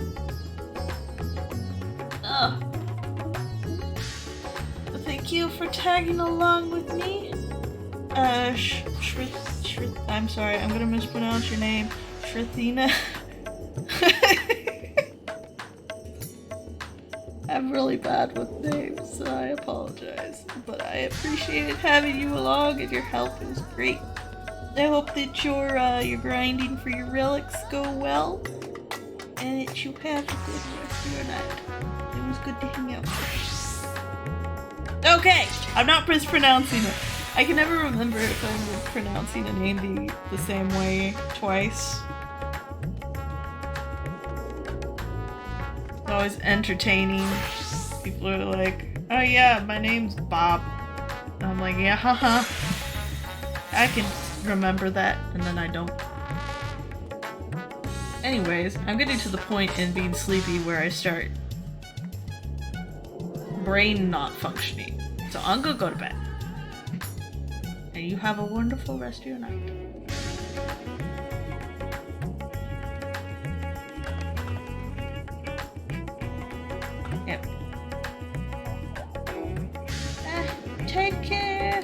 Ugh. Thank you for tagging along with me. I'm sorry, I'm gonna mispronounce your name. Shrithina. I'm really bad with names, so I apologize. But I appreciated having you along and your help. It was great. I hope that your grinding for your relics go well. And that you have a good rest of your night. It was good to hang out with you. Okay, I'm not mispronouncing it. I can never remember if I'm pronouncing a name the same way twice. It's always entertaining. People are like, oh yeah, my name's Bob. And I'm like, yeah, haha. I can remember that, and then I don't. Anyways, I'm getting to the point in being sleepy where I start brain not functioning. So I'm gonna go to bed. And you have a wonderful rest of your night. Yep. Take care.